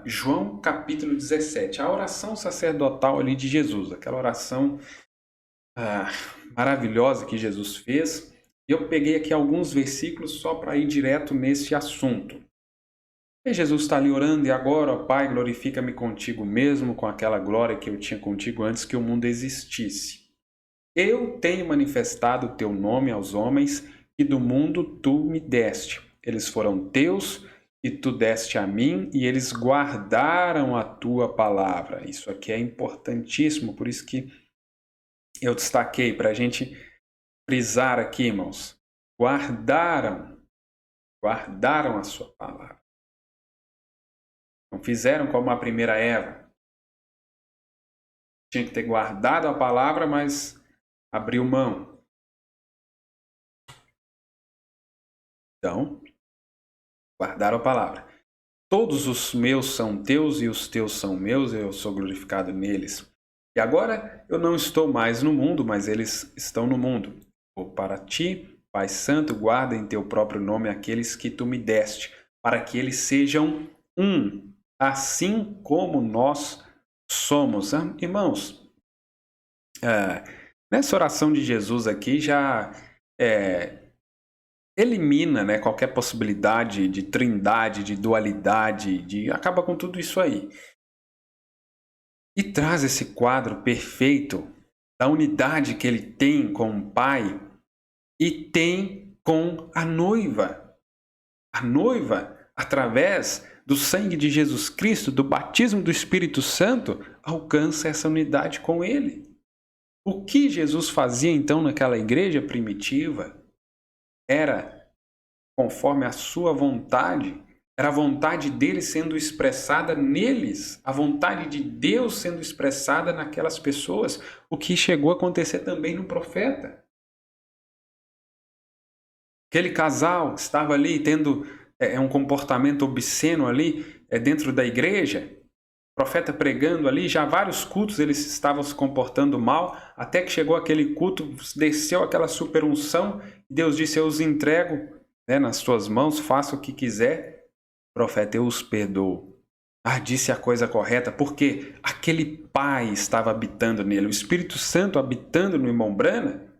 João capítulo 17, a oração sacerdotal ali de Jesus, aquela oração maravilhosa que Jesus fez. E eu peguei aqui alguns versículos só para ir direto nesse assunto. E Jesus está ali orando: e agora, ó Pai, glorifica-me contigo mesmo, com aquela glória que eu tinha contigo antes que o mundo existisse. Eu tenho manifestado o teu nome aos homens que do mundo tu me deste. Eles foram teus e tu deste a mim, e eles guardaram a tua palavra. Isso aqui é importantíssimo, por isso que eu destaquei para a gente frisar aqui, irmãos. Guardaram a sua palavra. Não fizeram como a primeira Eva. Tinha que ter guardado a palavra, mas abriu mão. Então, guardaram a palavra. Todos os meus são teus e os teus são meus, eu sou glorificado neles. E agora eu não estou mais no mundo, mas eles estão no mundo. Vou para ti, Pai Santo, guarda em teu próprio nome aqueles que tu me deste, para que eles sejam um, assim como nós somos. Irmãos, nessa oração de Jesus aqui já elimina, né, qualquer possibilidade de trindade, de dualidade, acaba com tudo isso aí. E traz esse quadro perfeito da unidade que ele tem com o Pai e tem com a noiva. A noiva, através do sangue de Jesus Cristo, do batismo do Espírito Santo, alcança essa unidade com ele. O que Jesus fazia então naquela igreja primitiva era conforme a sua vontade, era a vontade dele sendo expressada neles, a vontade de Deus sendo expressada naquelas pessoas, o que chegou a acontecer também no profeta. Aquele casal que estava ali tendo um comportamento obsceno ali dentro da igreja, o profeta pregando ali, já vários cultos eles estavam se comportando mal, até que chegou aquele culto, desceu aquela superunção, Deus disse: eu os entrego nas tuas mãos, faça o que quiser. Profeta: eu os perdoo. Disse a coisa correta, porque aquele Pai estava habitando nele, o Espírito Santo habitando no irmão Brana.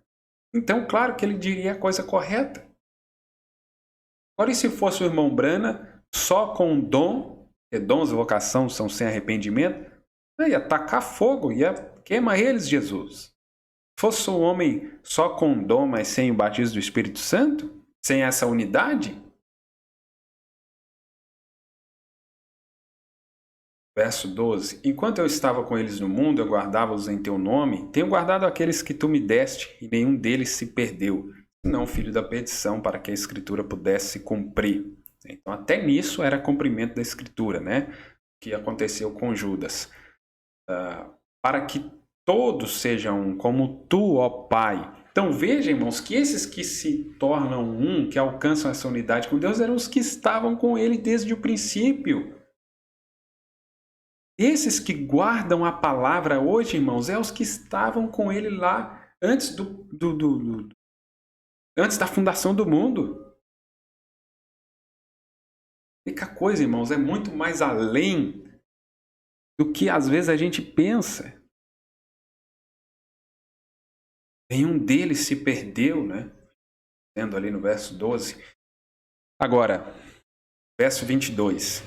Então, claro que ele diria a coisa correta. Agora, e se fosse o irmão Brana só com dom, porque dons e vocação são sem arrependimento, ia tacar fogo, ia queimar eles, Jesus. Se fosse um homem só com dom, mas sem o batismo do Espírito Santo, sem essa unidade. Verso 12. Enquanto eu estava com eles no mundo, eu guardava-os em teu nome. Tenho guardado aqueles que tu me deste, e nenhum deles se perdeu, não o filho da perdição, para que a Escritura pudesse se cumprir. Então, até nisso era cumprimento da Escritura, né? O que aconteceu com Judas. Para que todos sejam um, como tu, ó Pai. Então, veja, irmãos, que esses que se tornam um, que alcançam essa unidade com Deus, eram os que estavam com Ele desde o princípio. Esses que guardam a palavra hoje, irmãos, é os que estavam com Ele lá antes antes da fundação do mundo. E que a coisa, irmãos, é muito mais além do que às vezes a gente pensa. Nenhum deles se perdeu, né? Lendo ali no verso 12. Agora, verso 22.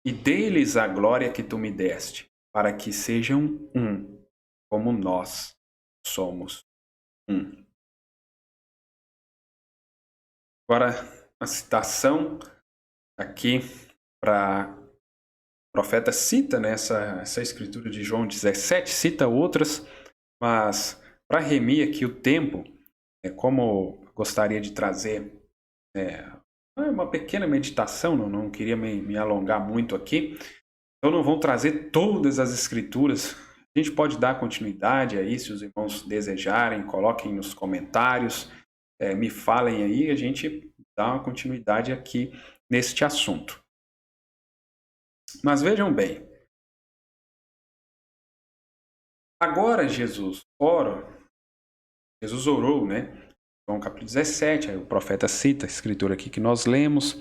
E dei-lhes a glória que tu me deste, para que sejam um, como nós somos um. Agora, a citação aqui para o profeta cita, né, essa escritura de João 17, cita outras, mas para remir aqui o tempo, como gostaria de trazer uma pequena meditação, não queria me alongar muito aqui, então não vou trazer todas as escrituras. A gente pode dar continuidade aí, se os irmãos desejarem, coloquem nos comentários, me falem aí, a gente dá uma continuidade aqui neste assunto. Mas vejam bem, agora Jesus orou, né? João capítulo 17, aí o profeta cita a escritura aqui que nós lemos.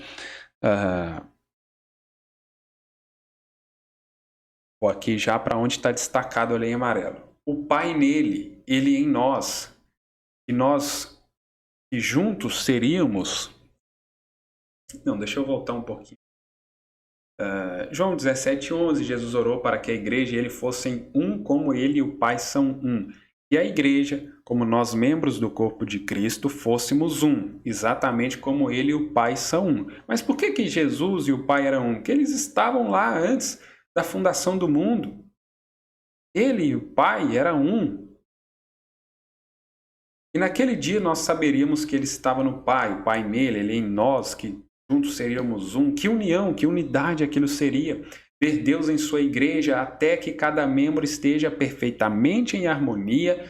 Aqui já para onde está destacado ali em amarelo. O Pai nele, ele em nós, e nós que juntos seríamos... Não, deixa eu voltar um pouquinho. João 17, 11, Jesus orou para que a igreja e ele fossem um como ele e o Pai são um. E a igreja, como nós membros do corpo de Cristo, fôssemos um, exatamente como ele e o Pai são um. Mas por que Jesus e o Pai eram um? Porque eles estavam lá antes da fundação do mundo. Ele e o Pai eram um. E naquele dia nós saberíamos que ele estava no Pai, o Pai nele, ele em nós, que juntos seríamos um. Que união, que unidade aquilo seria. Ver Deus em sua igreja até que cada membro esteja perfeitamente em harmonia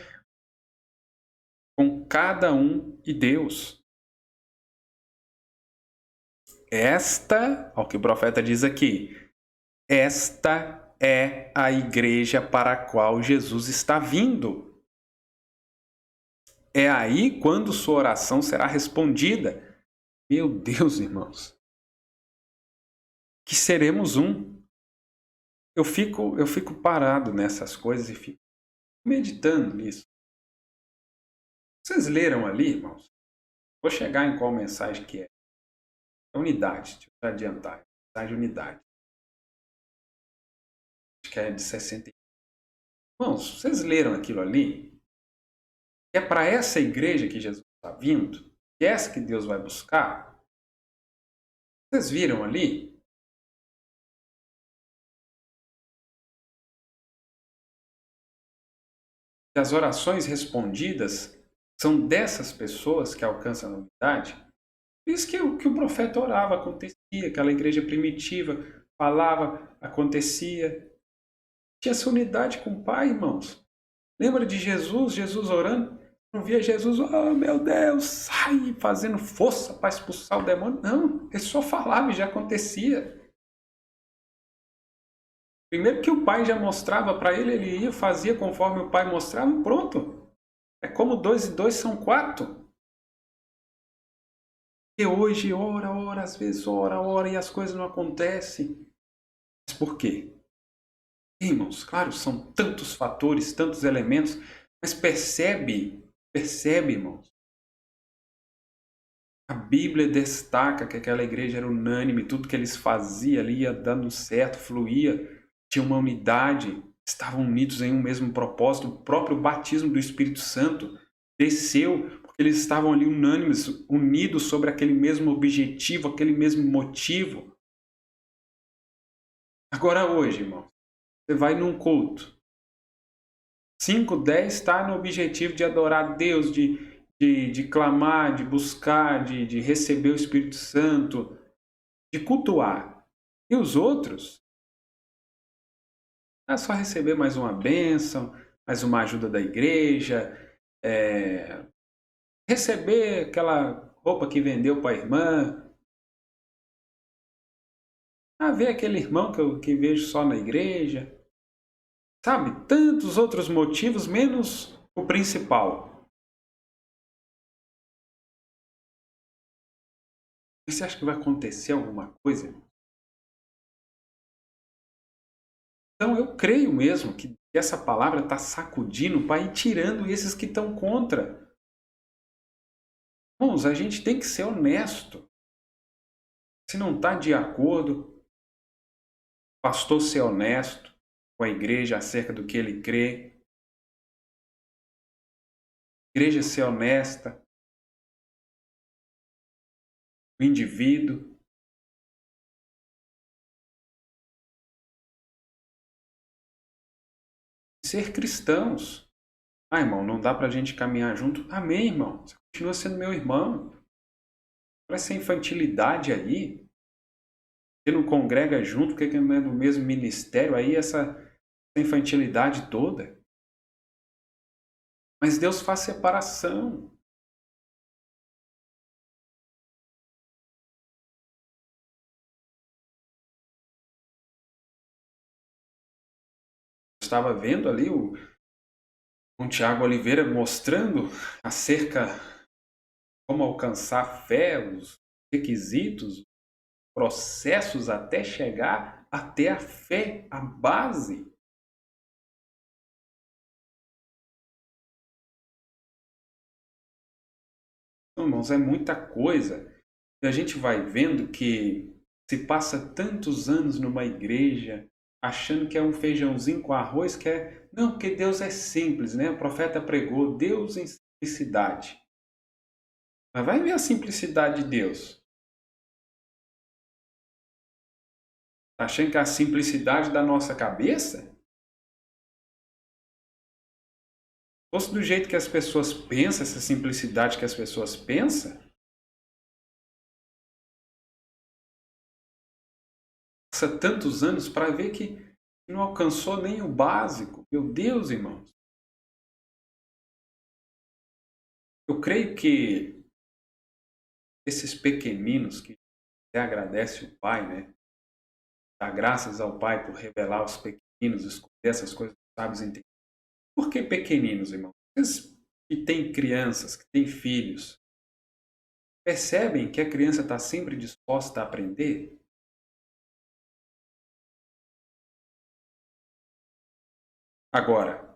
com cada um e Deus. Esta, ao que o profeta diz aqui, esta é a igreja para a qual Jesus está vindo. É aí quando sua oração será respondida. Meu Deus, irmãos, que seremos um. Eu fico parado nessas coisas e fico meditando nisso. Vocês leram ali, irmãos? Vou chegar em qual mensagem que é. A unidade, deixa eu adiantar. Mensagem de unidade. Acho que é de 60. Irmãos, vocês leram aquilo ali? É para essa igreja que Jesus está vindo? Que é essa que Deus vai buscar? Vocês viram ali? As orações respondidas são dessas pessoas que alcançam a unidade. Por isso que o profeta orava, acontecia, aquela igreja primitiva falava, acontecia. Tinha essa unidade com o Pai, irmãos. Lembra de Jesus orando? Não via Jesus, oh meu Deus, sai fazendo força para expulsar o demônio. Não, ele só falava e já acontecia. Primeiro que o Pai já mostrava para ele, ele ia, fazia conforme o Pai mostrava, pronto. É como 2 e 2 são 4. E hoje ora, às vezes ora, e as coisas não acontecem. Mas por quê? Irmãos, claro, são tantos fatores, tantos elementos, mas percebe, irmãos. A Bíblia destaca que aquela igreja era unânime, tudo que eles faziam ali ia dando certo, fluía, tinha uma unidade, estavam unidos em um mesmo propósito. O próprio batismo do Espírito Santo desceu, porque eles estavam ali unânimes, unidos sobre aquele mesmo objetivo, aquele mesmo motivo. Agora hoje, irmão, você vai num culto. 5, 10 está no objetivo de adorar Deus, de de clamar, de buscar, de receber o Espírito Santo, de cultuar. E os outros, é só receber mais uma bênção, mais uma ajuda da igreja, receber aquela roupa que vendeu para a irmã, ver aquele irmão que vejo só na igreja. Sabe, tantos outros motivos, menos o principal. Você acha que vai acontecer alguma coisa? Então eu creio mesmo que essa palavra está sacudindo para ir tirando esses que estão contra. Irmãos, a gente tem que ser honesto. Se não está de acordo, o pastor ser honesto com a igreja acerca do que ele crê, a igreja ser honesta, o indivíduo. Ser cristãos. Irmão, não dá para a gente caminhar junto? Amém, irmão. Você continua sendo meu irmão. Olha essa infantilidade aí. Você não congrega junto, porque não é do mesmo ministério, aí essa infantilidade toda. Mas Deus faz separação. Eu estava vendo ali o Tiago Oliveira mostrando acerca de como alcançar a fé, os requisitos, processos até chegar até a fé, a base. Então, irmãos, é muita coisa. E a gente vai vendo que se passa tantos anos numa igreja achando que é um feijãozinho com arroz, que é... Não, porque Deus é simples, né? O profeta pregou Deus em simplicidade. Mas vai ver a simplicidade de Deus. Tá achando que é a simplicidade da nossa cabeça? Se fosse do jeito que as pessoas pensam, essa simplicidade que as pessoas pensam, passa tantos anos para ver que não alcançou nem o básico. Meu Deus, irmãos. Eu creio que esses pequeninos que até agradece o Pai, né? Dá graças ao Pai por revelar os pequeninos, esconder essas coisas que sábios entendem. Por que pequeninos, irmãos? Vocês que têm crianças, que têm filhos, percebem que a criança está sempre disposta a aprender? Agora,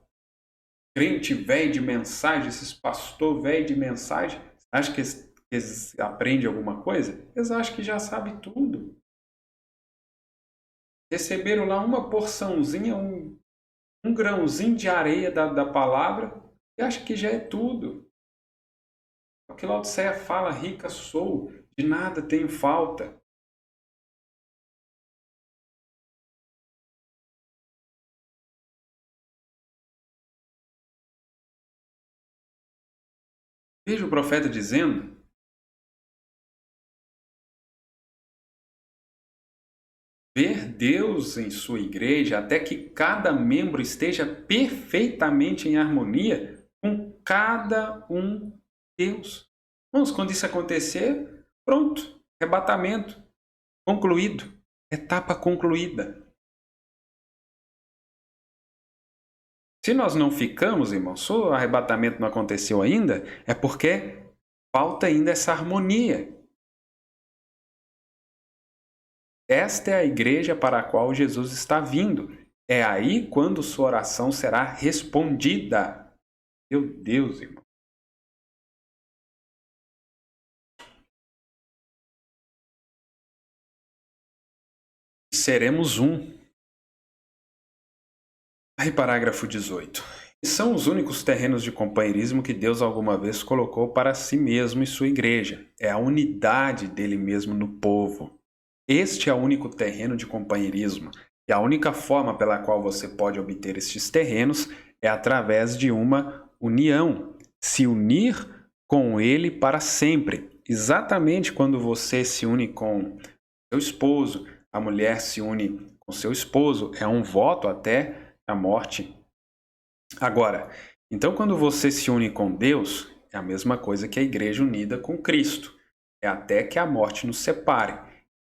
crente velho de mensagem, esses pastor velho de mensagem, acha que eles aprendem alguma coisa? Eles acham que já sabem tudo. Receberam lá uma porçãozinha, um grãozinho de areia da palavra e acham que já é tudo. O que Laodiceia fala, rica sou, de nada tenho falta. Veja o profeta dizendo: ver Deus em sua igreja até que cada membro esteja perfeitamente em harmonia com cada um Deus. Vamos, quando isso acontecer, pronto, arrebatamento, concluído, etapa concluída. Se nós não ficamos, irmãos, se o arrebatamento não aconteceu ainda, é porque falta ainda essa harmonia. Esta é a igreja para a qual Jesus está vindo. É aí quando sua oração será respondida. Meu Deus, irmão. Seremos um. Aí, parágrafo 18. E são os únicos terrenos de companheirismo que Deus alguma vez colocou para si mesmo e sua igreja. É a unidade dele mesmo no povo. Este é o único terreno de companheirismo. E a única forma pela qual você pode obter estes terrenos é através de uma união. Se unir com ele para sempre. Exatamente quando você se une com seu esposo, a mulher se une com seu esposo, é um voto até a morte. Agora, então quando você se une com Deus, é a mesma coisa que a igreja unida com Cristo. É até que a morte nos separe.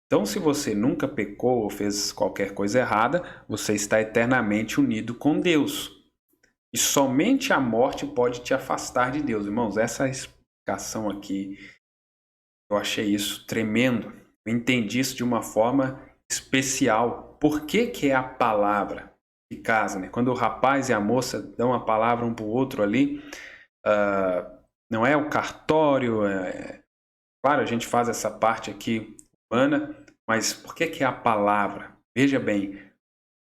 Então, se você nunca pecou ou fez qualquer coisa errada, você está eternamente unido com Deus. E somente a morte pode te afastar de Deus. Irmãos, essa explicação aqui, eu achei isso tremendo. Eu entendi isso de uma forma especial. Por que que é a palavra que casa, né? Quando o rapaz e a moça dão a palavra um para o outro ali, não é o cartório, claro, a gente faz essa parte aqui humana, mas por que que é a palavra? Veja bem,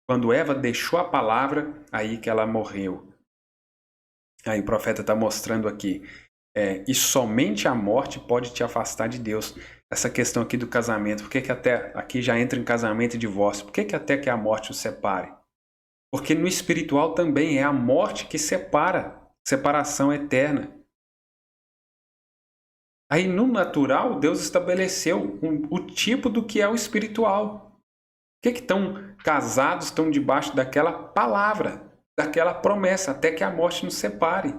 quando Eva deixou a palavra, aí que ela morreu. Aí o profeta está mostrando aqui, e somente a morte pode te afastar de Deus. Essa questão aqui do casamento, por que que até aqui já entra em casamento e divórcio? Por que que até que a morte os separe? Porque no espiritual também é a morte que separa, separação eterna. Aí no natural, Deus estabeleceu o tipo do que é o espiritual. Por que estão casados, estão debaixo daquela palavra, daquela promessa, até que a morte nos separe?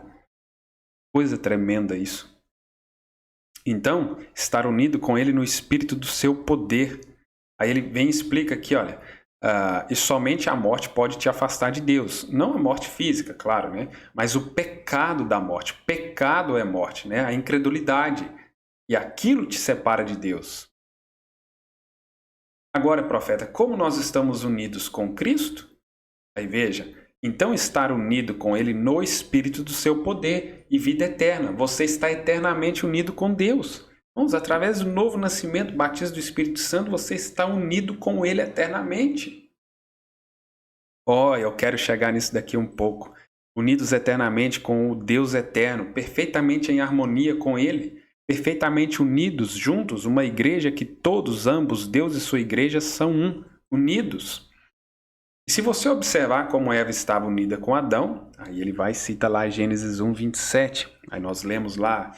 Coisa tremenda isso. Então, estar unido com Ele no espírito do seu poder. Aí ele vem e explica aqui, olha, e somente a morte pode te afastar de Deus. Não a morte física, claro, né? Mas o pecado da morte. Pecado é morte, né? A incredulidade. E aquilo te separa de Deus. Agora, profeta, como nós estamos unidos com Cristo? Aí veja, então estar unido com Ele no espírito do seu poder e vida eterna. Você está eternamente unido com Deus. Vamos, através do novo nascimento, batismo do Espírito Santo, você está unido com Ele eternamente. Eu quero chegar nisso daqui um pouco. Unidos eternamente com o Deus eterno, perfeitamente em harmonia com Ele. Perfeitamente unidos, juntos, uma igreja que todos, ambos, Deus e sua igreja, são unidos. E se você observar como Eva estava unida com Adão, aí ele vai e cita lá Gênesis 1, 27. Aí nós lemos lá,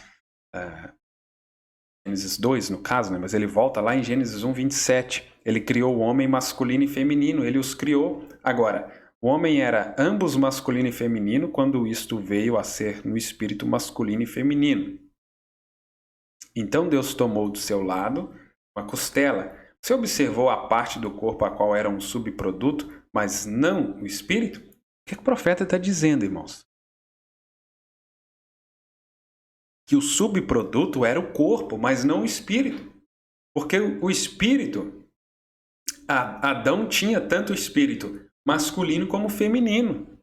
Gênesis 2, no caso, né? Mas ele volta lá em Gênesis 1, 27. Ele criou o homem masculino e feminino, ele os criou. Agora, o homem era ambos masculino e feminino quando isto veio a ser no espírito masculino e feminino. Então Deus tomou do seu lado uma costela. Você observou a parte do corpo a qual era um subproduto, mas não o espírito? O que o profeta está dizendo, irmãos? Que o subproduto era o corpo, mas não o espírito. Porque o espírito, Adão tinha tanto o espírito masculino como feminino.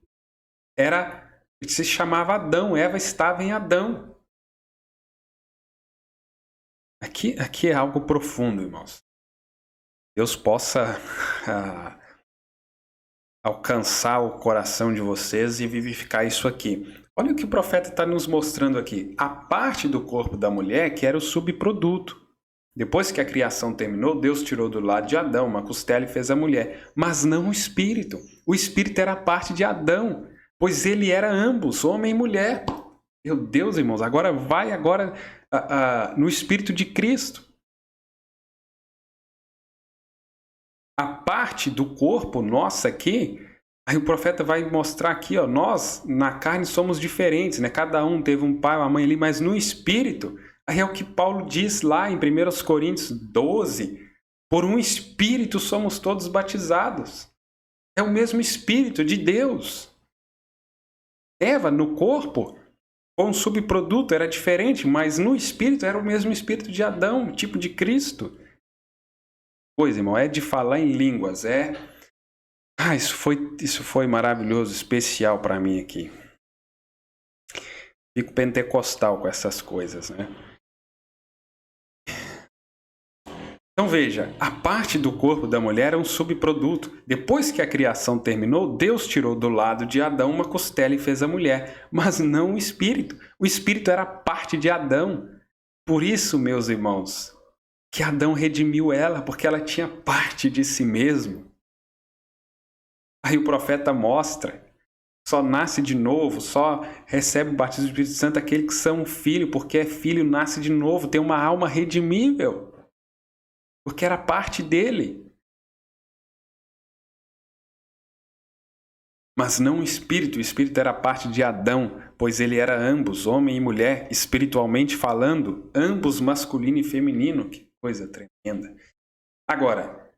Se chamava Adão, Eva estava em Adão. Aqui é algo profundo, irmãos. Deus possa alcançar o coração de vocês e vivificar isso aqui. Olha o que o profeta está nos mostrando aqui. A parte do corpo da mulher que era o subproduto. Depois que a criação terminou, Deus tirou do lado de Adão uma costela e fez a mulher. Mas não o espírito. O espírito era a parte de Adão, pois ele era ambos, homem e mulher. Meu Deus, irmãos, agora vai no espírito de Cristo. A parte do corpo nossa aqui, aí o profeta vai mostrar aqui, nós na carne somos diferentes, né? Cada um teve um pai ou uma mãe ali, mas no espírito, aí é o que Paulo diz lá em 1 Coríntios 12, por um espírito somos todos batizados. É o mesmo espírito de Deus. Eva no corpo, com um subproduto, era diferente, mas no espírito era o mesmo espírito de Adão, tipo de Cristo. Pois, irmão, é de falar em línguas, isso foi maravilhoso, especial para mim aqui. Fico pentecostal com essas coisas, né? Então veja, a parte do corpo da mulher é um subproduto. Depois que a criação terminou, Deus tirou do lado de Adão uma costela e fez a mulher, mas não o espírito. O espírito era parte de Adão. Por isso, meus irmãos, que Adão redimiu ela, porque ela tinha parte de si mesmo. Aí o profeta mostra, Só nasce de novo, só recebe o batismo do Espírito Santo aquele que são filho, porque é filho, nasce de novo, tem uma alma redimível, porque era parte dele. Mas não o Espírito era parte de Adão, pois ele era ambos, homem e mulher, espiritualmente falando, ambos masculino e feminino. Que coisa tremenda. Agora,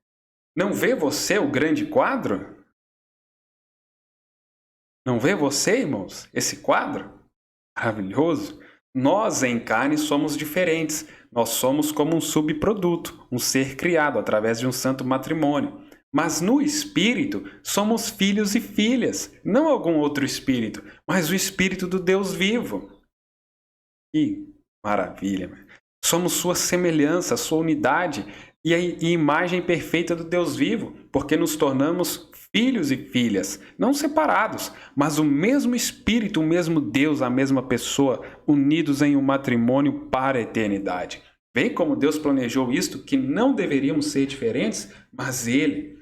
não vê você o grande quadro? Não vê você, irmãos, esse quadro? Maravilhoso. Nós, em carne, somos diferentes. Nós somos como um subproduto, um ser criado através de um santo matrimônio. Mas no Espírito, somos filhos e filhas, não algum outro Espírito, mas o Espírito do Deus vivo. Que maravilha! Somos sua semelhança, sua unidade e a imagem perfeita do Deus vivo, porque nos tornamos filhos e filhas, não separados, mas o mesmo Espírito, o mesmo Deus, a mesma pessoa, unidos em um matrimônio para a eternidade. Vê como Deus planejou isto, que não deveríamos ser diferentes, mas Ele,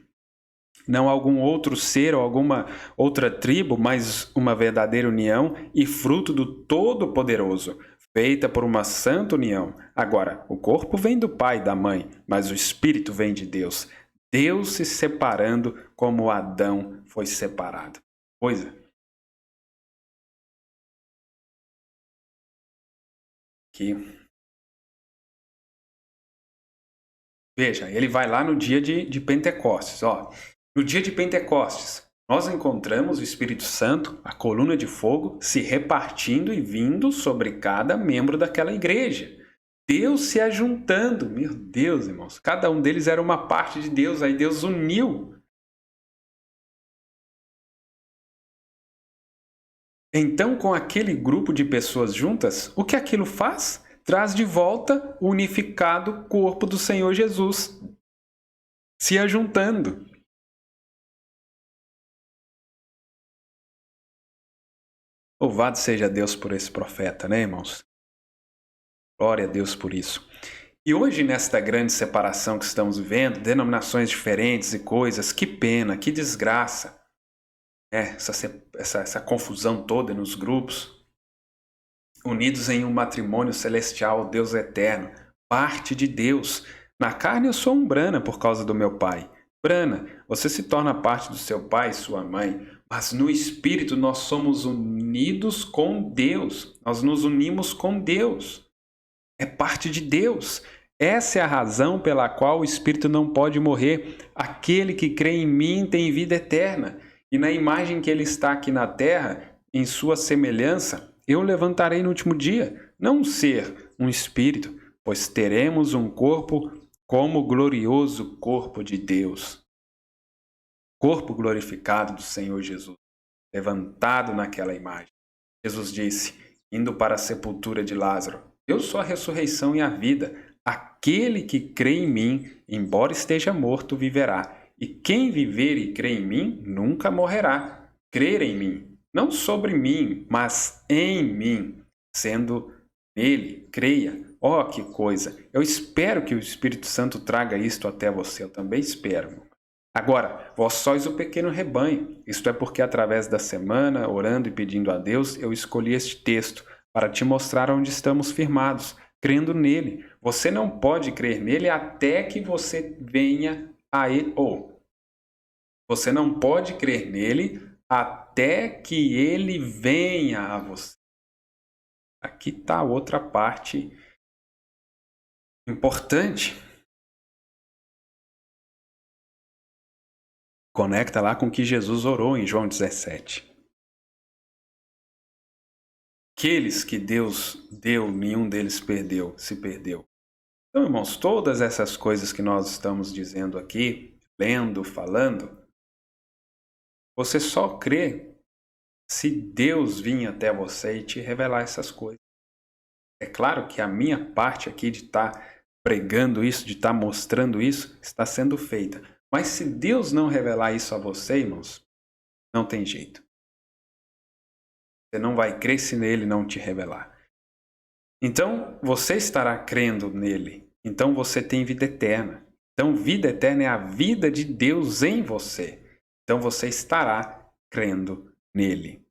não algum outro ser ou alguma outra tribo, mas uma verdadeira união e fruto do Todo-Poderoso, feita por uma santa união. Agora, o corpo vem do pai e da mãe, mas o espírito vem de Deus. Deus se separando como Adão foi separado. Coisa. Aqui. Veja, ele vai lá no dia de Pentecostes. Ó. No dia de Pentecostes, nós encontramos o Espírito Santo, a coluna de fogo, se repartindo e vindo sobre cada membro daquela igreja. Deus se ajuntando. Meu Deus, irmãos. Cada um deles era uma parte de Deus. Aí Deus uniu. Então, com aquele grupo de pessoas juntas, o que aquilo faz? Traz de volta o unificado corpo do Senhor Jesus. Se ajuntando. Louvado seja Deus por esse profeta, né, irmãos? Glória a Deus por isso. E hoje, nesta grande separação que estamos vivendo, denominações diferentes e coisas, que pena, que desgraça. Essa confusão toda nos grupos, unidos em um matrimônio celestial, Deus eterno, parte de Deus. Na carne eu sou um Brana por causa do meu pai. Brana, você se torna parte do seu pai e sua mãe, mas no Espírito nós somos unidos com Deus. Nós nos unimos com Deus. É parte de Deus. Essa é a razão pela qual o Espírito não pode morrer. Aquele que crê em mim tem vida eterna. E na imagem que ele está aqui na terra, em sua semelhança, eu levantarei no último dia. Não um ser, um espírito, pois teremos um corpo como o glorioso corpo de Deus. Corpo glorificado do Senhor Jesus, levantado naquela imagem. Jesus disse, indo para a sepultura de Lázaro, eu sou a ressurreição e a vida. Aquele que crê em mim, embora esteja morto, viverá. E quem viver e crê em mim, nunca morrerá. Crer em mim, não sobre mim, mas em mim. Sendo nele, creia. Oh, que coisa! Eu espero que o Espírito Santo traga isto até você. Eu também espero. Agora, vós sois o pequeno rebanho. Isto é porque através da semana, orando e pedindo a Deus, eu escolhi este texto para te mostrar onde estamos firmados, crendo nele. Você não pode crer nele até que você venha a ele. Ou, você não pode crer nele até que ele venha a você. Aqui está outra parte importante. Conecta lá com o que Jesus orou em João 17. Aqueles que Deus deu, nenhum deles se perdeu. Então, irmãos, todas essas coisas que nós estamos dizendo aqui, lendo, falando, você só crê se Deus vir até você e te revelar essas coisas. É claro que a minha parte aqui de estar pregando isso, de estar mostrando isso, está sendo feita. Mas se Deus não revelar isso a você, irmãos, não tem jeito. Você não vai crer se nele não te revelar. Então, você estará crendo nele. Então, você tem vida eterna. Então, vida eterna é a vida de Deus em você. Então, você estará crendo nele.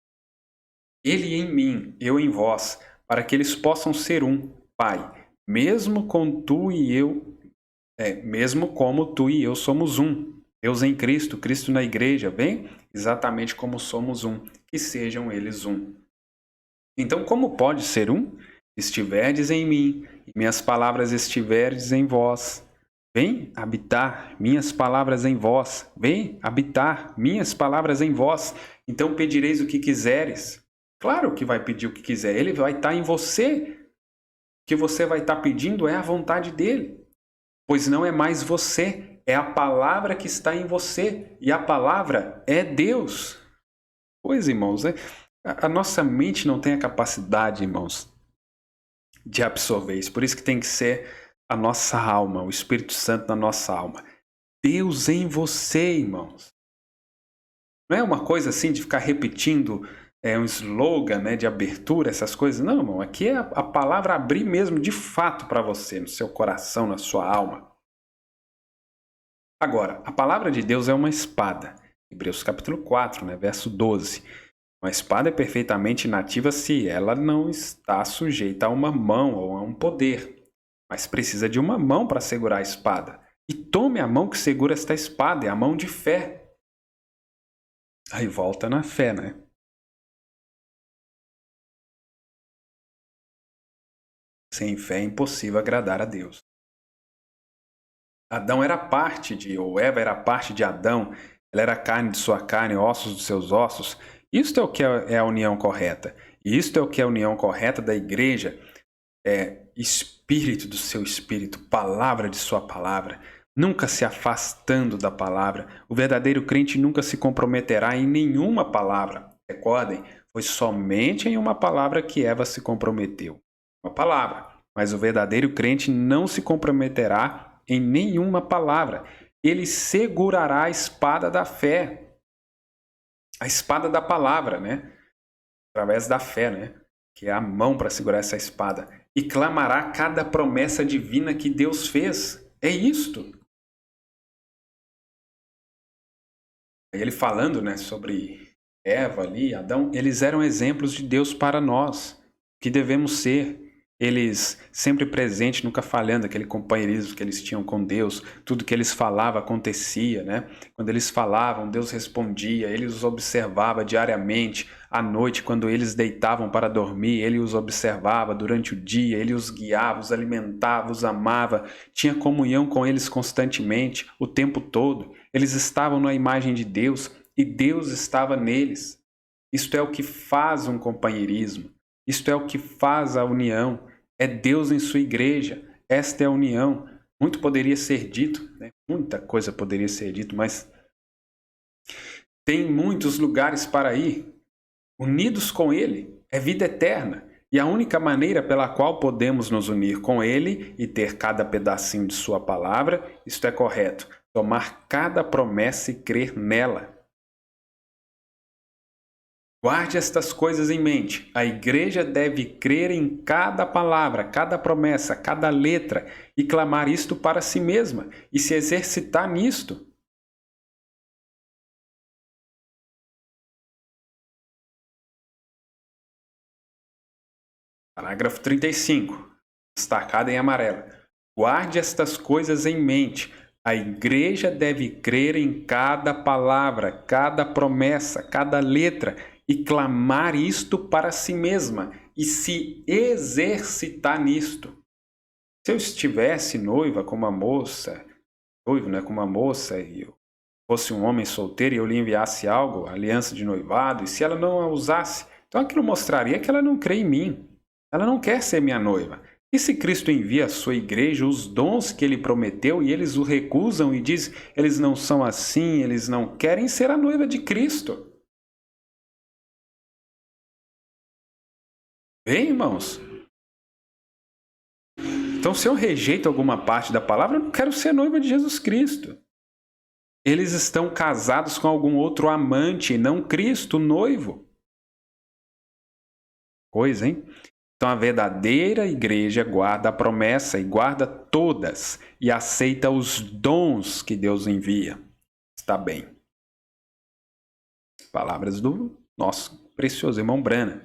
Ele em mim, eu em vós, para que eles possam ser um, Pai, mesmo como tu e eu somos um. Deus em Cristo, Cristo na igreja, bem? Exatamente como somos um, que sejam eles um. Então, como pode ser um? Estiverdes em mim, e minhas palavras estiverdes em vós. Vem habitar minhas palavras em vós. Vem habitar minhas palavras em vós. Então pedireis o que quiseres. Claro que vai pedir o que quiser. Ele vai estar em você. O que você vai estar pedindo é a vontade dele. Pois não é mais você, é a palavra que está em você. E a palavra é Deus. Pois, irmãos, a nossa mente não tem a capacidade, irmãos, de absorver isso. Por isso que tem que ser a nossa alma, o Espírito Santo na nossa alma. Deus em você, irmãos. Não é uma coisa assim de ficar repetindo um slogan, né, de abertura, essas coisas. Não, irmão. Aqui é a palavra abrir mesmo de fato para você, no seu coração, na sua alma. Agora, a palavra de Deus é uma espada. Hebreus capítulo 4, né, verso 12. Uma espada é perfeitamente inativa se ela não está sujeita a uma mão ou a um poder. Mas precisa de uma mão para segurar a espada. E tome a mão que segura esta espada, é a mão de fé. Aí volta na fé, né? Sem fé é impossível agradar a Deus. Adão era parte ou Eva era parte de Adão. Ela era carne de sua carne, ossos dos seus ossos. Isto é o que é a união correta. E isto é o que é a união correta da igreja. Espírito do seu espírito, palavra de sua palavra, nunca se afastando da palavra. O verdadeiro crente nunca se comprometerá em nenhuma palavra. Recordem, foi somente em uma palavra que Eva se comprometeu. Uma palavra. Mas o verdadeiro crente não se comprometerá em nenhuma palavra. Ele segurará a espada da fé. A espada da palavra, né? Através da fé, né? Que é a mão para segurar essa espada. E clamará cada promessa divina que Deus fez. É isto. Aí ele falando, né, sobre Eva ali, Adão, eles eram exemplos de Deus para nós, que devemos ser. Eles sempre presentes, nunca falhando, aquele companheirismo que eles tinham com Deus, tudo que eles falavam acontecia, né? Quando eles falavam, Deus respondia, ele os observava diariamente, à noite, quando eles deitavam para dormir, ele os observava durante o dia, ele os guiava, os alimentava, os amava, tinha comunhão com eles constantemente, o tempo todo. Eles estavam na imagem de Deus e Deus estava neles. Isto é o que faz um companheirismo. Isto é o que faz a união. É Deus em sua igreja. Esta é a união. Muito poderia ser dito, né? Muita coisa poderia ser dito, mas tem muitos lugares para ir. Unidos com Ele é vida eterna. E a única maneira pela qual podemos nos unir com Ele e ter cada pedacinho de sua palavra, isto é correto, tomar cada promessa e crer nela. Guarde estas coisas em mente. A igreja deve crer em cada palavra, cada promessa, cada letra e clamar isto para si mesma e se exercitar nisto. Parágrafo 35, destacado em amarelo. Guarde estas coisas em mente. A igreja deve crer em cada palavra, cada promessa, cada letra e clamar isto para si mesma e se exercitar nisto. Se eu estivesse noiva com uma moça, noivo, né, com uma moça, e eu fosse um homem solteiro e eu lhe enviasse algo, aliança de noivado, e se ela não a usasse, então aquilo mostraria que ela não crê em mim. Ela não quer ser minha noiva. E se Cristo envia à sua igreja os dons que ele prometeu e eles o recusam e diz eles não são assim, eles não querem ser a noiva de Cristo? Bem, irmãos? Então, se eu rejeito alguma parte da palavra, eu não quero ser noiva de Jesus Cristo. Eles estão casados com algum outro amante, não Cristo, noivo. Coisa, hein? Então, a verdadeira igreja guarda a promessa e guarda todas e aceita os dons que Deus envia. Está bem. Palavras do nosso precioso irmão Branham.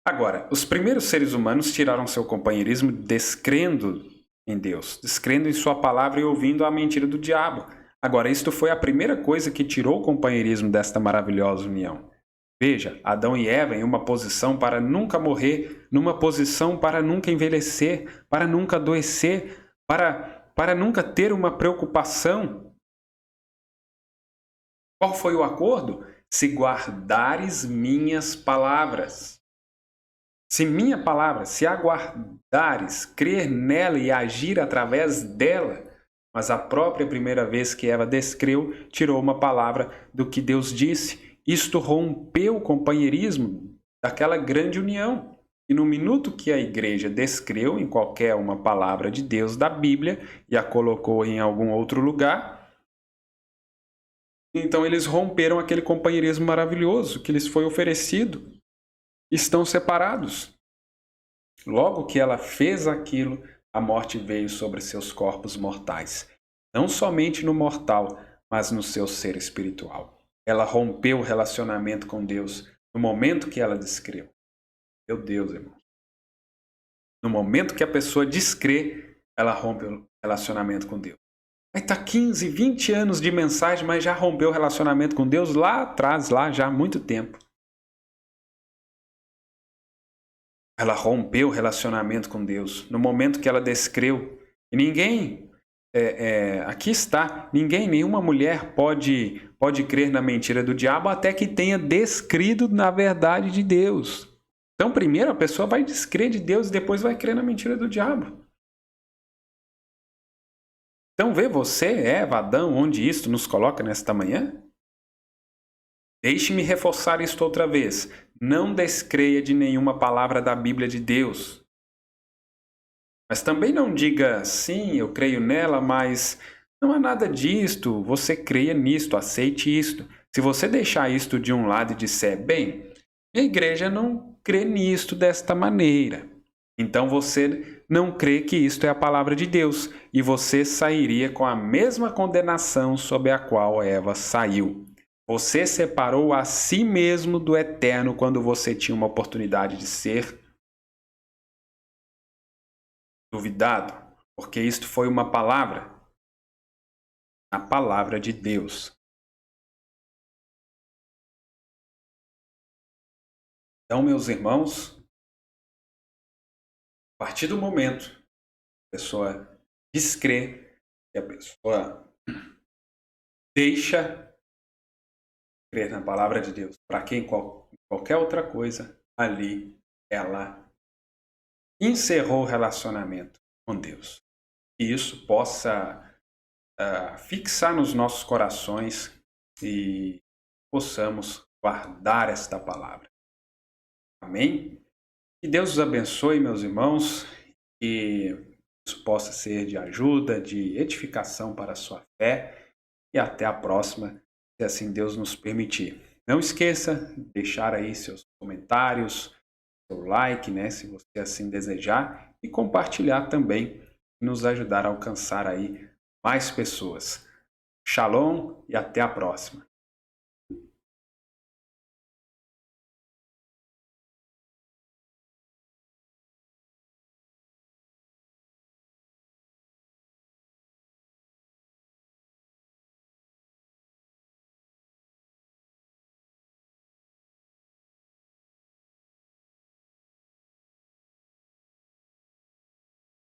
Agora, os primeiros seres humanos tiraram seu companheirismo descrendo em Deus, descrendo em sua palavra e ouvindo a mentira do diabo. Agora, isto foi a primeira coisa que tirou o companheirismo desta maravilhosa união. Veja, Adão e Eva em uma posição para nunca morrer, numa posição para nunca envelhecer, para nunca adoecer, para nunca ter uma preocupação. Qual foi o acordo? Se guardares minhas palavras. Se minha palavra, se aguardares, crer nela e agir através dela, mas a própria primeira vez que Eva descreu, tirou uma palavra do que Deus disse. Isto rompeu o companheirismo daquela grande união. E no minuto que a igreja descreu em qualquer uma palavra de Deus da Bíblia e a colocou em algum outro lugar, então eles romperam aquele companheirismo maravilhoso que lhes foi oferecido. Estão separados. Logo que ela fez aquilo, a morte veio sobre seus corpos mortais. Não somente no mortal, mas no seu ser espiritual. Ela rompeu o relacionamento com Deus no momento que ela descreu. Meu Deus, irmão. No momento que a pessoa descrê, ela rompe o relacionamento com Deus. Aí está 15, 20 anos de mensagem, mas já rompeu o relacionamento com Deus lá atrás, lá já há muito tempo. Ela rompeu o relacionamento com Deus no momento que ela descreu. E ninguém, aqui está, nenhuma mulher pode crer na mentira do diabo até que tenha descrido na verdade de Deus. Então, primeiro a pessoa vai descrer de Deus e depois vai crer na mentira do diabo. Então, vê você, Eva, Adão, onde isto nos coloca nesta manhã? Deixe-me reforçar isto outra vez. Não descreia de nenhuma palavra da Bíblia de Deus. Mas também não diga, sim, eu creio nela, mas não há nada disto. Você creia nisto, aceite isto. Se você deixar isto de um lado e disser, bem, a igreja não crê nisto desta maneira. Então você não crê que isto é a palavra de Deus. E você sairia com a mesma condenação sob a qual Eva saiu. Você separou a si mesmo do eterno quando você tinha uma oportunidade de ser duvidado, porque isto foi uma palavra, a palavra de Deus. Então, meus irmãos, a partir do momento que a pessoa descrê, que a pessoa deixa crer na palavra de Deus, para quem qualquer outra coisa, ali ela encerrou o relacionamento com Deus. Que isso possa fixar nos nossos corações e possamos guardar esta palavra. Amém? Que Deus os abençoe, meus irmãos, e isso possa ser de ajuda, de edificação para a sua fé, e até a próxima, se assim Deus nos permitir. Não esqueça de deixar aí seus comentários, seu like, né, se você assim desejar, e compartilhar também, nos ajudar a alcançar aí mais pessoas. Shalom e até a próxima.